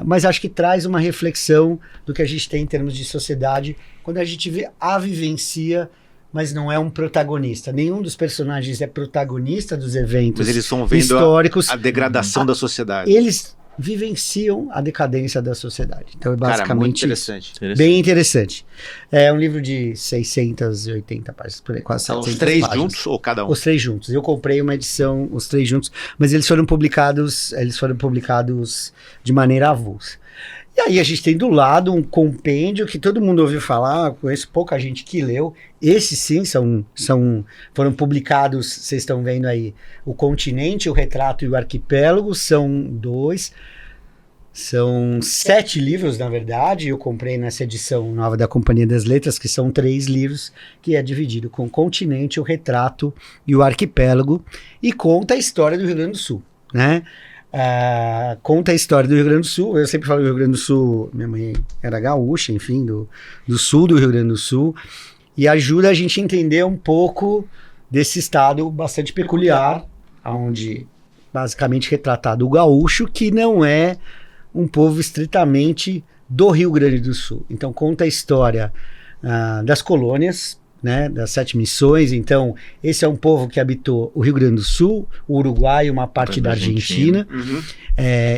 mas acho que traz uma reflexão do que a gente tem em termos de sociedade, quando a gente vivencia, mas não é um protagonista. Nenhum dos personagens é protagonista dos eventos mas eles estão vendo históricos. a degradação da sociedade. Eles vivenciam a decadência da sociedade. Então é basicamente muito interessante. Bem interessante. É um livro de 680 páginas, por aí, quase 700 Os 3 páginas. juntos ou cada um? Os 3 juntos. Eu comprei uma edição, os 3 juntos, mas eles foram publicados de maneira avulsa. E aí a gente tem do lado um compêndio que todo mundo ouviu falar, conheço pouca gente que leu. Esses sim foram publicados, vocês estão vendo aí, O Continente, O Retrato e o Arquipélago, são 2. São 7 livros, na verdade. Eu comprei nessa edição nova da Companhia das Letras, que são 3 livros, que é dividido com O Continente, O Retrato e o Arquipélago, e conta a história do Rio Grande do Sul, né? Conta a história do Rio Grande do Sul. Eu sempre falo do Rio Grande do Sul, minha mãe era gaúcha, enfim, do sul do Rio Grande do Sul, e ajuda a gente a entender um pouco desse estado bastante peculiar, onde basicamente retratado o gaúcho, que não é um povo estritamente do Rio Grande do Sul. Então conta a história das colônias, né, das 7 missões. Então esse é um povo que habitou o Rio Grande do Sul, o Uruguai e uma parte da Argentina. Uhum.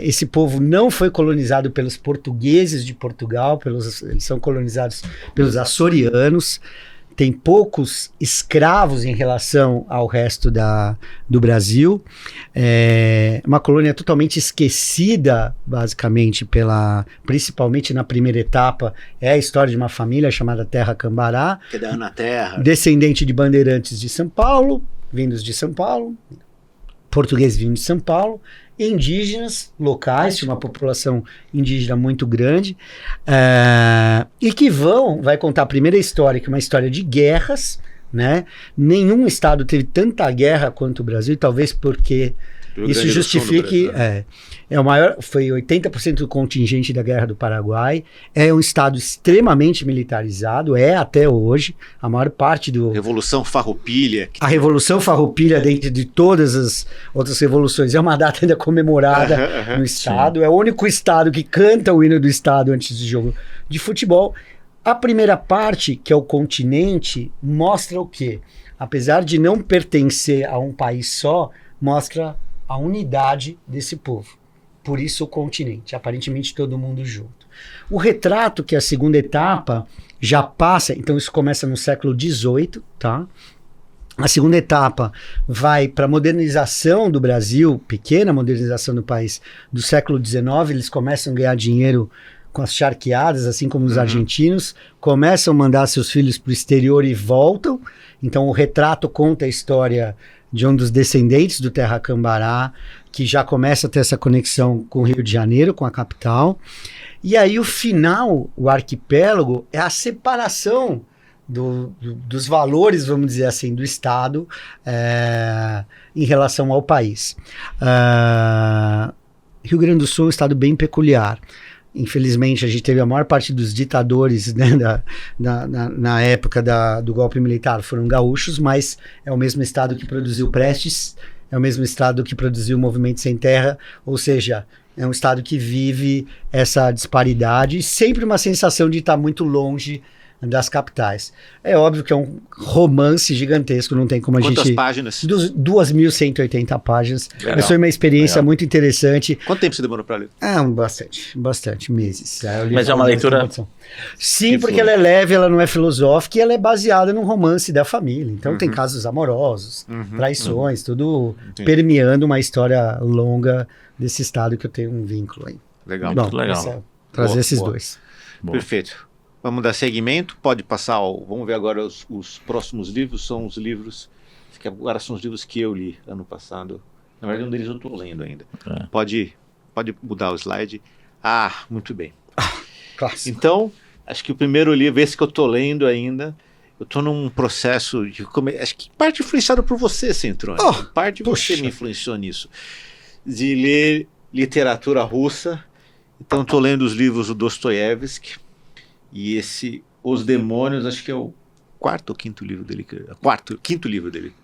Esse povo não foi colonizado pelos portugueses de Portugal, eles são colonizados pelos açorianos. Tem poucos escravos em relação ao resto do Brasil. É uma colônia totalmente esquecida, basicamente, principalmente na primeira etapa. É a história de uma família chamada Terra Cambará. Que dá na terra. Descendente de bandeirantes de São Paulo, vindos de São Paulo, portugueses vindos de São Paulo, indígenas locais, tinha uma população indígena muito grande, e que vai contar a primeira história, que é uma história de guerras, né? Nenhum estado teve tanta guerra quanto o Brasil, talvez porque isso justifique... o maior, foi 80% do contingente da Guerra do Paraguai, é um estado extremamente militarizado, até hoje, a maior parte do... Revolução Farroupilha. A Revolução Farroupilha, dentro de todas as outras revoluções, é uma data ainda comemorada no estado, é o único estado que canta o hino do estado antes do jogo de futebol. A primeira parte, que é o continente, mostra o quê? Apesar de não pertencer a um país só, mostra a unidade desse povo. Por isso o continente, aparentemente todo mundo junto. O retrato, que é a segunda etapa, já passa, então isso começa no século XVIII, tá? A segunda etapa vai para a modernização do Brasil, pequena modernização do país, do século XIX. Eles começam a ganhar dinheiro com as charqueadas, assim como os argentinos, começam a mandar seus filhos para o exterior e voltam. Então o retrato conta a história de um dos descendentes do Terra Cambará, que já começa a ter essa conexão com o Rio de Janeiro, com a capital. E aí o final, o arquipélago, é a separação dos valores, vamos dizer assim, do Estado em relação ao país. Rio Grande do Sul é um estado bem peculiar. Infelizmente, a gente teve a maior parte dos ditadores, né, na época do golpe militar foram gaúchos, mas é o mesmo estado que produziu Prestes, é o mesmo estado que produziu o Movimento Sem Terra, ou seja, é um estado que vive essa disparidade e sempre uma sensação de estar muito longe das capitais. É óbvio que é um romance gigantesco, não tem como a gente... Quantas páginas? 2.180 páginas. Legal. Mas foi uma experiência muito interessante. Quanto tempo você demorou para ler? Bastante meses. Mas é uma leitura... Sim, porque ela é leve, ela não é filosófica e ela é baseada num romance da família. Então tem casos amorosos, traições, tudo permeando uma história longa desse estado que eu tenho um vínculo aí. Legal. Bom, muito legal. Trazer esses dois. Boa. Perfeito. Vamos dar seguimento, pode passar, vamos ver agora os próximos livros, são os livros, que agora são os livros que eu li ano passado, na verdade um deles eu estou lendo ainda. Pode mudar o slide. Muito bem. Clássico. Então, acho que o primeiro livro, esse que eu estou lendo ainda, eu estou num processo de, acho que parte influenciado por você, Centrone, parte você me influenciou nisso, de ler literatura russa. Então estou lendo os livros do Dostoiévski, e Os Demônios, acho que é o quarto ou quinto livro dele? Quinto livro dele.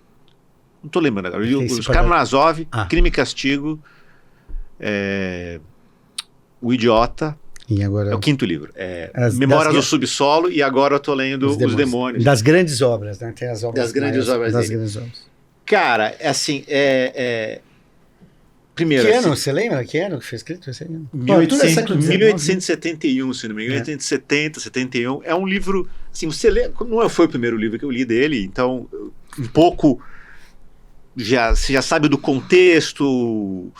Não estou lembrando agora. Os Karamazov, Crime e Castigo, O Idiota. E agora... É o quinto livro. Memórias do Subsolo, e agora eu estou lendo Os Demônios. Das grandes obras, né? Tem as obras das grandes obras das dele. Grandes obras. Cara, assim, primeiro... Que ano? Assim, Você lembra? Que ano que foi escrito esse ano? 1871, se não me engano, 1870, 71. É um livro, assim, você lê... Não foi o primeiro livro que eu li dele, então, um pouco... Você já sabe do contexto...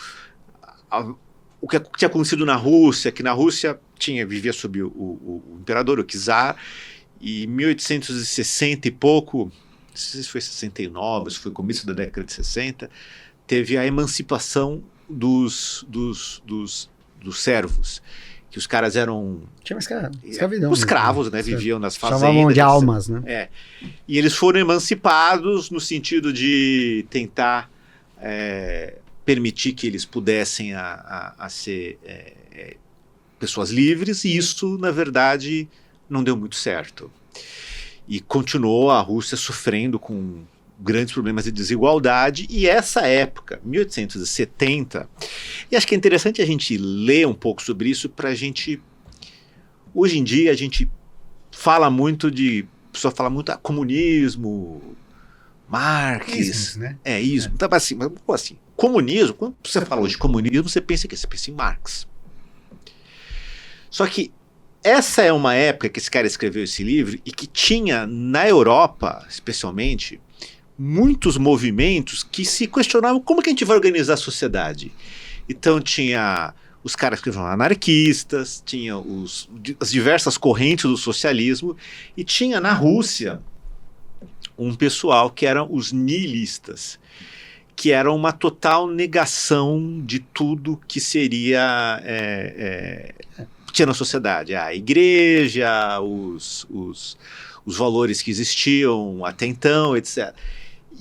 O que tinha acontecido na Rússia, que na Rússia vivia sob o imperador, o czar, e em 1860 e pouco, não sei se foi 69, se foi começo da década de 60, teve a emancipação dos servos, que os caras eram... Tinha escravidão. Os escravos, né? Viviam nas fazendas. Chamavam de almas, né? E eles foram emancipados no sentido de tentar... permitir que eles pudessem a ser pessoas livres, e isso, na verdade, não deu muito certo. E continuou a Rússia sofrendo com grandes problemas de desigualdade, e essa época, 1870, e acho que é interessante a gente ler um pouco sobre isso para a gente... Hoje em dia a gente fala muito a pessoa fala muito comunismo, Marx, né? Isso. Então, assim, comunismo, quando você fala hoje de comunismo, você pensa em Marx. Só que essa é uma época que esse cara escreveu esse livro e que tinha, na Europa, especialmente, muitos movimentos que se questionavam como que a gente vai organizar a sociedade. Então tinha os caras que eram anarquistas, tinha as diversas correntes do socialismo, e tinha na Rússia um pessoal que eram os nihilistas, que era uma total negação de tudo que seria tinha na sociedade, a igreja, os valores que existiam até então, etc.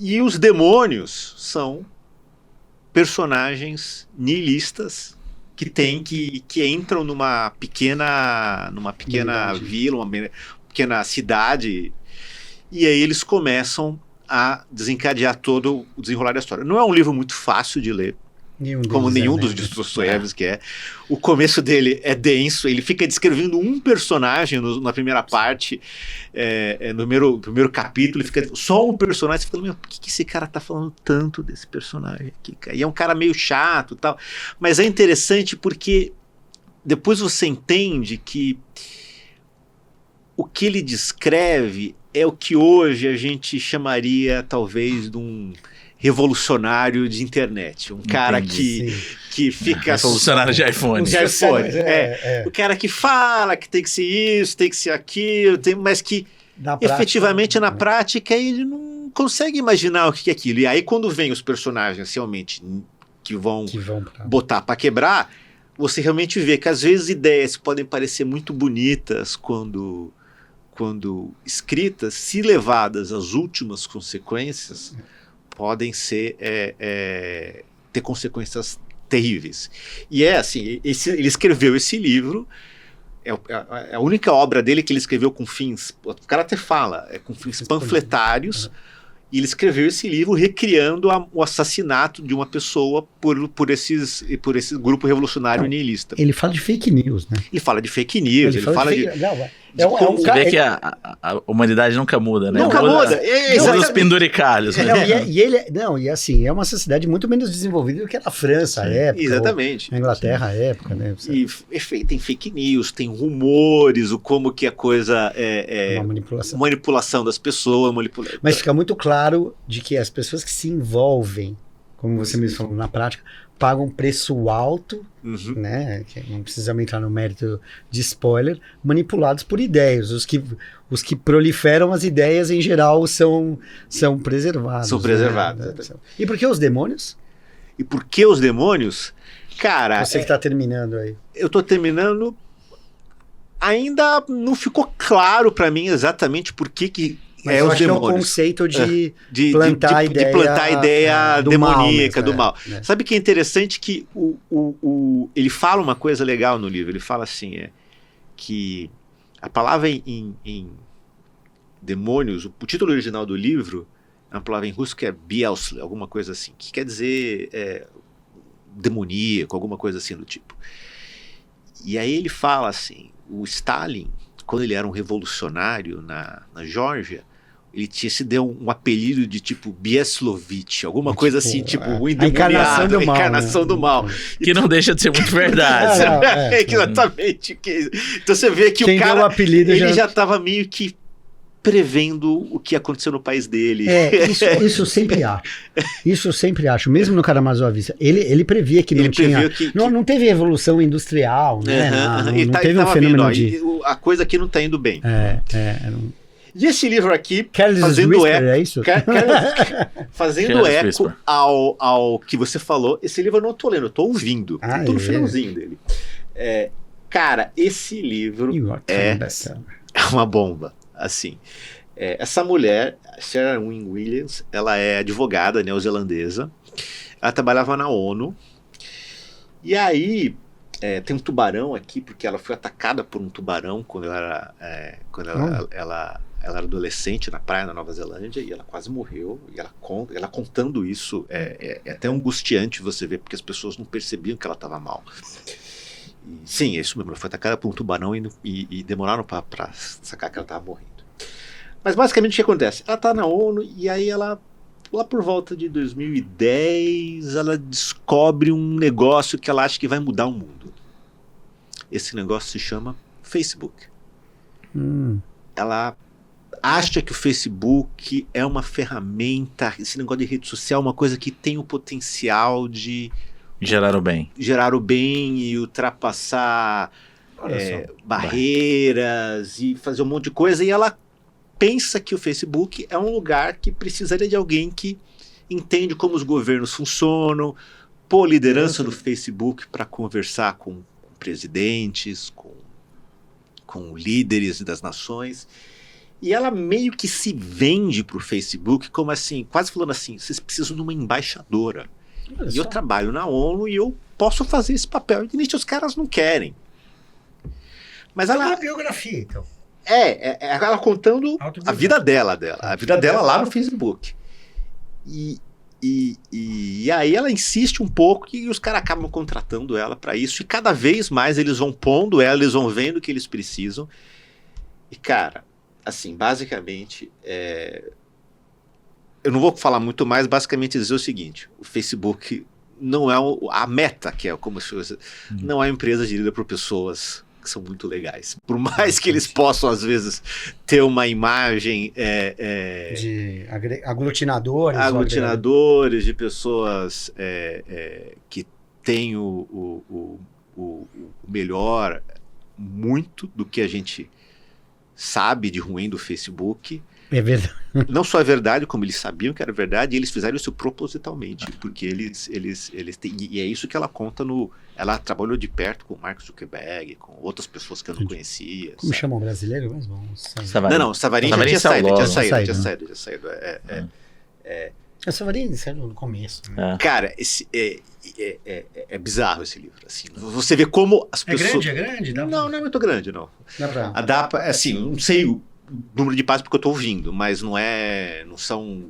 E os demônios são personagens nihilistas que entram numa pequena vila, uma pequena cidade, e aí eles começam a desencadear todo o desenrolar da história. Não é um livro muito fácil de ler, como nenhum dos Dostoiévski é. O começo dele é denso, ele fica descrevendo um personagem na primeira parte, no primeiro capítulo, ele fica só um personagem, você fica, por que esse cara tá falando tanto desse personagem aqui? E é um cara meio chato e tal, mas é interessante porque depois você entende que o que ele descreve é o que hoje a gente chamaria talvez de um revolucionário de internet, um cara que fica... Revolucionário de iPhone. De iPhone, o cara que fala que tem que ser isso, tem que ser aquilo, mas que efetivamente na prática ele não consegue imaginar o que é aquilo. E aí quando vem os personagens realmente que vão botar para quebrar, você realmente vê que às vezes ideias podem parecer muito bonitas quando escritas, se levadas às últimas consequências, podem ser ter consequências terríveis. E assim, ele escreveu esse livro, é a única obra dele que ele escreveu com fins, o cara até fala, com fins panfletários, e ele escreveu esse livro recriando o assassinato de uma pessoa por esse grupo revolucionário nihilista. Ele fala de fake news, né? Ele fala de fake news, ele fala de... Você vê que a humanidade nunca muda, né? Nunca muda. Muda os penduricalhos. Né? E assim, é uma sociedade muito menos desenvolvida do que a França à época. Exatamente. A Inglaterra à época, né? E tem fake news, tem rumores, como que a coisa uma manipulação das pessoas. Mas fica muito claro de que as pessoas que se envolvem, como você mesmo falou, na prática, pagam preço alto, né? Que não precisamos entrar no mérito de spoiler, manipulados por ideias. Os que proliferam as ideias, em geral, são preservados. São preservados. Né? E por que os demônios? E por que os demônios? Cara... Você que está terminando aí. Eu estou terminando... Ainda não ficou claro para mim exatamente por que mas eu acho que é o conceito de plantar a ideia demoníaca do mal. Né? Sabe que é interessante que ele fala uma coisa legal no livro. Ele fala assim, que a palavra em demônios, o título original do livro é uma palavra em russo que é Bielsk, alguma coisa assim, que quer dizer demoníaco, alguma coisa assim do tipo. E aí ele fala assim, o Stalin, quando ele era um revolucionário na Geórgia, ele se deu um apelido de tipo Bieslovich, alguma coisa assim, tipo o endemoniado, a encarnação do mal. Que não deixa de ser muito verdade. Exatamente. Então você vê que o cara, deu o apelido ele já estava meio que prevendo o que aconteceu no país dele. Isso eu sempre acho. Isso eu sempre acho. Mesmo no Karamazov, ele previa que não tinha... Não teve evolução industrial, né? Não teve um fenômeno de... A coisa aqui não está indo bem. E esse livro aqui, fazendo eco ao que você falou, esse livro eu não estou lendo, eu estou ouvindo. Estou no finalzinho dele. Cara, esse livro é uma bomba. Assim, essa mulher, Sarah Wynne Williams, ela é advogada neozelandesa, ela trabalhava na ONU, e aí tem um tubarão aqui, porque ela foi atacada por um tubarão quando ela era adolescente na praia na Nova Zelândia, e ela quase morreu, e ela contando isso, é até angustiante você ver, porque as pessoas não percebiam que ela estava mal. Sim, é isso mesmo, ela foi atacada por um tubarão e demoraram para sacar que ela estava morrendo. Mas basicamente o que acontece? Ela está na ONU e aí ela, lá por volta de 2010, ela descobre um negócio que ela acha que vai mudar o mundo. Esse negócio se chama Facebook. Ela acha que o Facebook é uma ferramenta, esse negócio de rede social é uma coisa que tem o potencial de gerar o bem e ultrapassar barreiras e fazer um monte de coisa. E ela pensa que o Facebook é um lugar que precisaria de alguém que entende como os governos funcionam, pôr liderança no Facebook para conversar com presidentes, com líderes das nações. E ela meio que se vende para o Facebook como assim, quase falando assim, vocês precisam de uma embaixadora. E eu trabalho na ONU e eu posso fazer esse papel. E os caras não querem. Mas ela... É uma biografia, então. Ela contando a vida dela. A vida dela lá no Facebook. E aí ela insiste um pouco e os caras acabam contratando ela para isso. E cada vez mais eles vão pondo ela, eles vão vendo o que eles precisam. E cara, assim, basicamente... Eu não vou falar muito mais, basicamente dizer o seguinte: o Facebook não é a Meta, que é como se fosse, não é uma empresa gerida por pessoas que são muito legais. Por mais que eles possam, às vezes, ter uma imagem... de aglutinadores, de pessoas que têm o melhor, muito do que a gente sabe de ruim do Facebook. É verdade. Não só é verdade, como eles sabiam que era verdade, e eles fizeram isso propositalmente, porque eles têm, e é isso que ela conta ela trabalhou de perto com o Mark Zuckerberg, com outras pessoas que eu não conhecia. Como chama o brasileiro mesmo? Não, o Savarin já tinha saído. O Savarin saiu no começo. Né? Cara, é bizarro esse livro. Assim, você vê como as pessoas... É grande? Não é muito grande, não. Dá pra... assim, não sei o número de páginas porque eu estou ouvindo, mas não são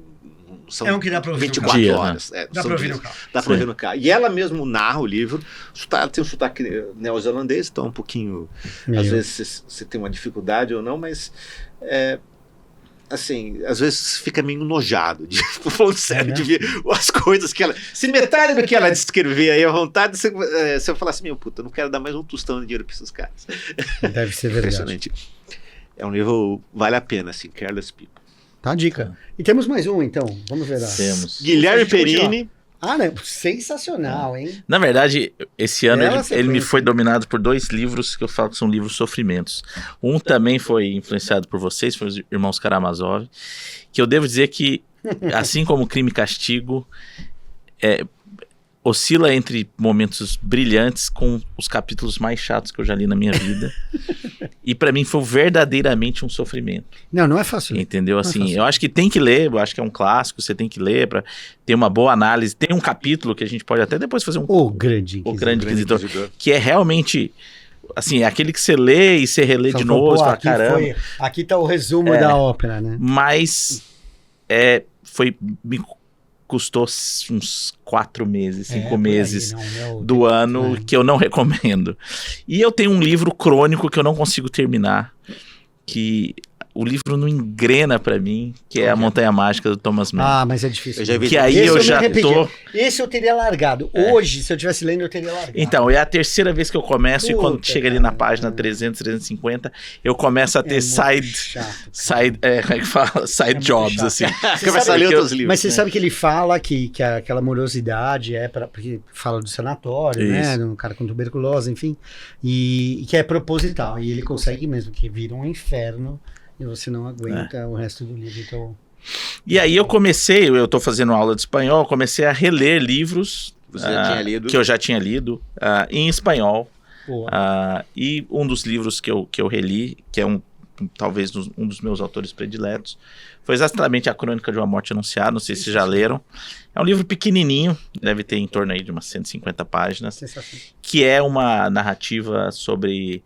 um que dá para ouvir 24 horas. Dá para ouvir no carro. Dá para ouvir no carro. E ela mesmo narra o livro. Tem um sotaque neozelandês, então um pouquinho... Às vezes você tem uma dificuldade ou não, mas... assim, às vezes fica meio enojado, falando sério, de ver as coisas que ela... Se metade do que ela descrever aí à vontade, você vai falar assim, meu puta, eu não quero dar mais um tostão de dinheiro para esses caras. Deve ser verdade. Impressionante. É um livro, vale a pena, assim, Careless People. Tá a dica. E temos mais um, então. Vamos ver. Temos. Guilherme Perini. Sensacional, hein? Na verdade, esse ano ele me foi dominado por 2 livros que eu falo que são livros sofrimentos. Um também foi influenciado por vocês, foi os Irmãos Karamazov, que eu devo dizer que, assim como Crime e Castigo, oscila entre momentos brilhantes com os capítulos mais chatos que eu já li na minha vida. E pra mim foi verdadeiramente um sofrimento. Não é fácil. Entendeu? Assim, eu acho que tem que ler, eu acho que é um clássico, você tem que ler pra ter uma boa análise. Tem um capítulo que a gente pode até depois fazer O Grande Inquisidor, que é realmente assim, é aquele que você lê e você relê de novo, fala, caramba. Aqui tá o resumo da ópera, né? Mas me custou uns 4 meses, 5 meses do ano que eu não recomendo. E eu tenho um livro crônico que eu não consigo terminar, que o livro não engrena pra mim, que é A Montanha Mágica do Thomas Mann. Ah, mas é difícil. Eu já vi que aí eu já tô... Esse eu teria largado. Hoje, se eu tivesse lendo, eu teria largado. Então, é a terceira vez que eu começo, e quando chega ali na página 300, 350, eu começo a ter como é que fala? Side jobs, assim. Começa a ler outros livros. Mas você sabe que ele fala que aquela morosidade porque fala do sanatório, né? Do cara com tuberculose, enfim. E que é proposital. E ele consegue mesmo, que vira um inferno. E você não aguenta o resto do livro. Então... E aí eu tô fazendo aula de espanhol, eu comecei a reler livros que eu já tinha lido em espanhol. E um dos livros que eu reli, que é talvez um dos meus autores prediletos, foi exatamente A Crônica de uma Morte Anunciada, não sei se já leram. É um livro pequenininho, deve ter em torno aí de umas 150 páginas, que é uma narrativa sobre...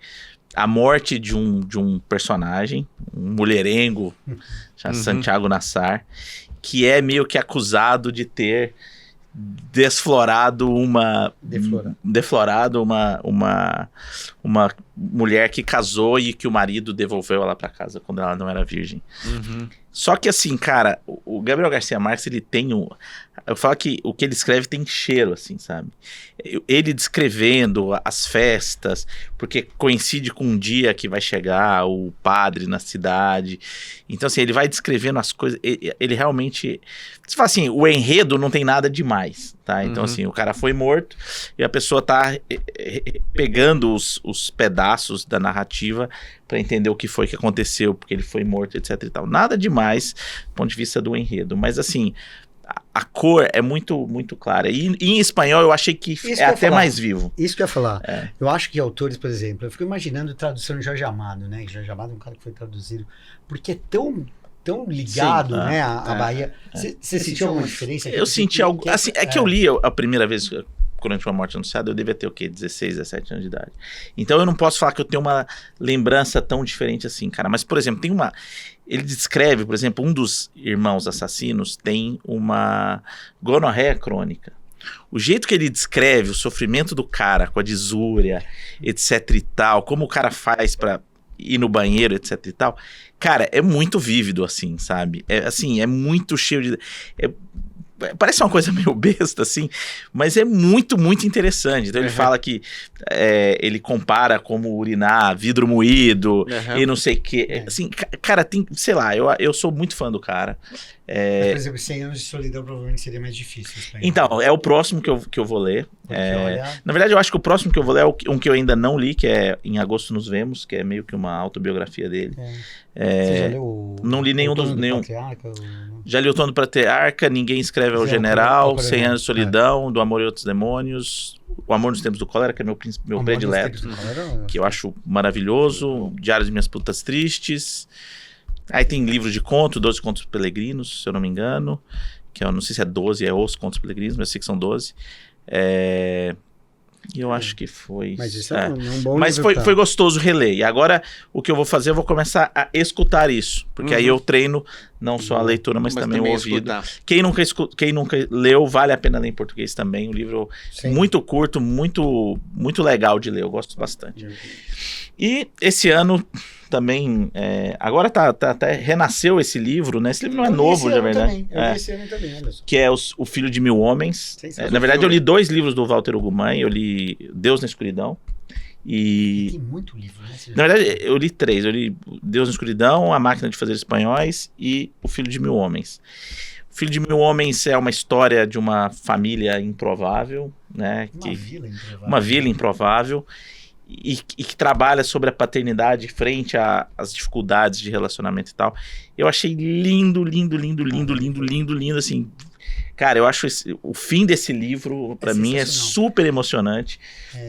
a morte de um personagem, um mulherengo, Santiago Nassar, que é meio que acusado de ter deflorado uma mulher que casou e que o marido devolveu ela para casa quando ela não era virgem. Só que assim, cara, o Gabriel Garcia Marques, ele tem eu falo que o que ele escreve tem cheiro, assim, sabe? Ele descrevendo as festas, porque coincide com um dia que vai chegar o padre na cidade. Então, assim, ele vai descrevendo as coisas. Ele realmente... Você fala assim, o enredo não tem nada demais, tá? Então, assim, o cara foi morto e a pessoa tá pegando os pedaços da narrativa para entender o que foi que aconteceu, porque ele foi morto, etc e tal. Nada demais do ponto de vista do enredo, mas assim... A cor é muito, muito clara. E em espanhol eu achei que até mais vivo. Isso que eu ia falar. Eu acho que autores, por exemplo, eu fico imaginando a tradução de Jorge Amado, né? Jorge Amado é um cara que foi traduzido, porque é tão ligado, né, à Bahia. Você sentiu alguma diferença? Eu senti algo... Assim, que eu li a primeira vez... Durante uma morte anunciada, eu devia ter o quê? 16, 17 anos de idade. Então eu não posso falar que eu tenho uma lembrança tão diferente assim, cara. Mas, por exemplo, ele descreve, por exemplo, um dos irmãos assassinos tem uma gonorreia crônica. O jeito que ele descreve o sofrimento do cara com a disúria, etc e tal, como o cara faz pra ir no banheiro, etc e tal, cara, é muito vívido, assim, sabe? É muito cheio de... Parece uma coisa meio besta, assim, mas é muito, muito interessante. Então ele fala que ele compara como urinar vidro moído e não sei o que. Assim, cara, tem, sei lá, eu sou muito fã do cara. Por exemplo, 100 anos de solidão provavelmente seria mais difícil. Então, é o próximo que eu vou ler. Na verdade, eu acho que o próximo que eu vou ler é um que eu ainda não li, que é Em Agosto Nos Vemos, que é meio que uma autobiografia dele. Você já leu não li nenhum dos... Já li O Trono do Patriarca, Ninguém Escreve ao General, 100 Anos de Solidão, Do Amor e Outros Demônios, O Amor nos Tempos do Cólera, que é meu predileto, que eu acho maravilhoso, Diário de Minhas Putas Tristes. Aí tem livro de conto, 12 Contos Peregrinos, se eu não me engano, que eu não sei se é 12, é Os Contos Peregrinos, mas eu sei que são 12. E eu acho que foi... Mas isso é um bom Mas foi gostoso reler. E agora, o que eu vou fazer, eu vou começar a escutar isso. Porque aí eu treino não só a leitura, mas também o ouvido. Quem nunca leu, vale a pena ler em português também. Um livro muito curto, muito, muito legal de ler. Eu gosto bastante. E esse ano... também, agora até renasceu esse livro, né? Esse livro não é novo, na verdade. Eu li esse ano também, olha só. Que é O Filho de Mil Homens. Na verdade, eu li 2 livros do Walter Hugo Mãe. Eu li Deus na Escuridão. E tem muito livro, né? Na verdade, eu li 3. Eu li Deus na Escuridão, A Máquina de Fazer Espanhóis e O Filho de Mil Homens. O Filho de Mil Homens é uma história de uma família improvável, né? Uma vila improvável. E que trabalha sobre a paternidade frente às dificuldades de relacionamento e tal. Eu achei lindo, assim. Cara, eu acho o fim desse livro, pra mim, é super emocionante.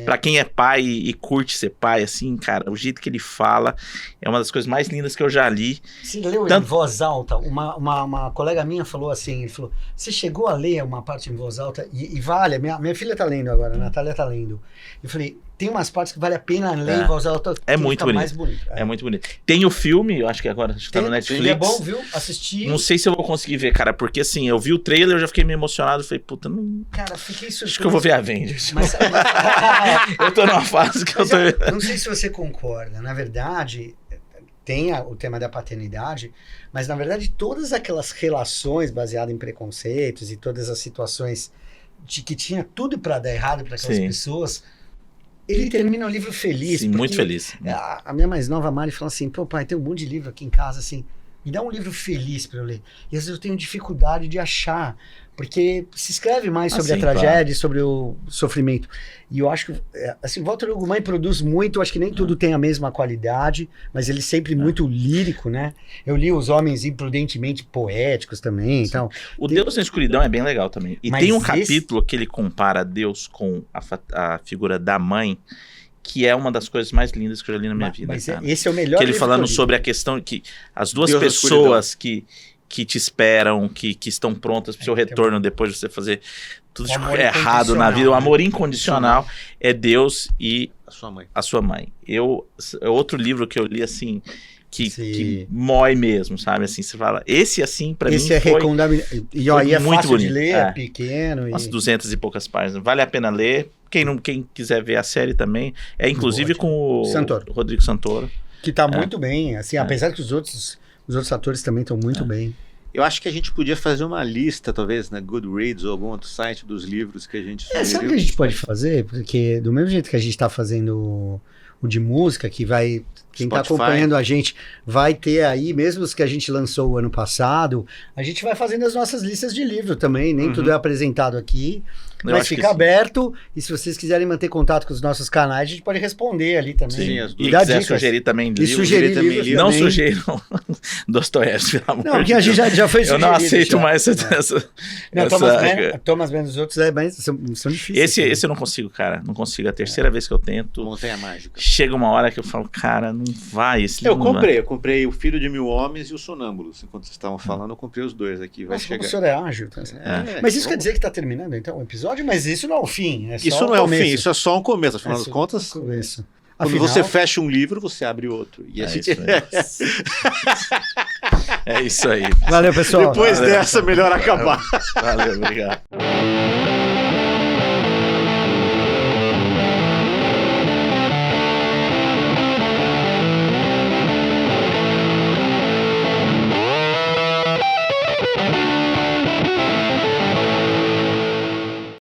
Pra quem é pai e curte ser pai, assim, cara, o jeito que ele fala é uma das coisas mais lindas que eu já li. Você leu em voz alta? Uma colega minha falou assim, ele falou, você chegou a ler uma parte em voz alta? E vale, minha filha tá lendo agora, a Natália tá lendo. Eu falei, tem umas partes que vale a pena ler em voz alta. É muito bonito. Mais bonito. É muito bonito. Tem o filme, eu acho que agora tá no Netflix. Ele é bom, viu? Assisti. Não sei se eu vou conseguir ver, cara, porque assim, eu vi o trailer, eu já fiquei meio emocionado, falei, puta, não... Cara, fiquei surpreso. Acho que eu vou ver Avengers. Mas... eu tô numa fase que mas eu tô... Não sei se você concorda, na verdade... Tem o tema da paternidade, mas na verdade todas aquelas relações baseadas em preconceitos e todas as situações de que tinha tudo para dar errado para aquelas pessoas, ele termina o livro feliz. Sim, muito feliz. A minha mais nova, Mari, fala assim, pô pai, tem um monte de livro aqui em casa, assim, me dá um livro feliz para eu ler. E às vezes eu tenho dificuldade de achar, porque se escreve mais sobre a tragédia, sobre o sofrimento. E eu acho que, assim, Walter Ugumã produz muito, eu acho que nem tudo tem a mesma qualidade, mas ele sempre muito lírico, né? Eu li Os Homens Imprudentemente Poéticos também, então... O Deus na Escuridão é bem legal também. E mas tem um capítulo que ele compara Deus com a figura da mãe, que é uma das coisas mais lindas que eu já li na minha vida. Mas esse é o melhor. Que ele falando sobre a questão que as duas Deus pessoas que te esperam, que estão prontas para o seu retorno depois de você fazer tudo de errado na vida. O amor incondicional é Deus e a sua mãe. É outro livro que eu li assim, que mói mesmo, sabe? Assim, você fala, esse assim, pra mim é foi e ó, é muito fácil bonito. De ler, é pequeno. Umas 200 e poucas páginas. Vale a pena ler. Quem quiser ver a série também, é inclusive com o Rodrigo Santoro. Que tá muito bem, assim, apesar que os outros atores também estão muito bem. Eu acho que a gente podia fazer uma lista, talvez, na Goodreads ou algum outro site dos livros que a gente sugeriu. Sabe o que a gente pode fazer? Porque do mesmo jeito que a gente está fazendo o de música, que vai... Quem está acompanhando a gente vai ter aí, mesmo os que a gente lançou o ano passado, a gente vai fazendo as nossas listas de livro também, nem tudo é apresentado aqui, mas fica aberto, e se vocês quiserem manter contato com os nossos canais, a gente pode responder ali também. Sim, e quiser sugerir também livros. E sugerir livros também. Não sugiram Dostoiévski, pelo amor de Deus. Não, porque a gente já foi sugerido. Eu não aceito mais essa... Thomas Mann, os outros são difíceis. Esse eu não consigo, cara, não consigo. A terceira vez que eu tento... Montanha Mágica. Chega uma hora que eu falo, cara, não vai esse livro. Eu comprei O Filho de Mil Homens e O Sonâmbulos. Enquanto vocês estavam falando, eu comprei os dois aqui. Vai chegar. O senhor é ágil. Tá? Mas isso quer dizer que está terminando, então, o episódio? Mas isso não é o fim. Isso não é o fim, isso é só um começo. Afinal das contas, quando você fecha um livro, você abre outro. E é isso aí. Valeu, pessoal. Depois dessa, melhor acabar. Valeu, obrigado.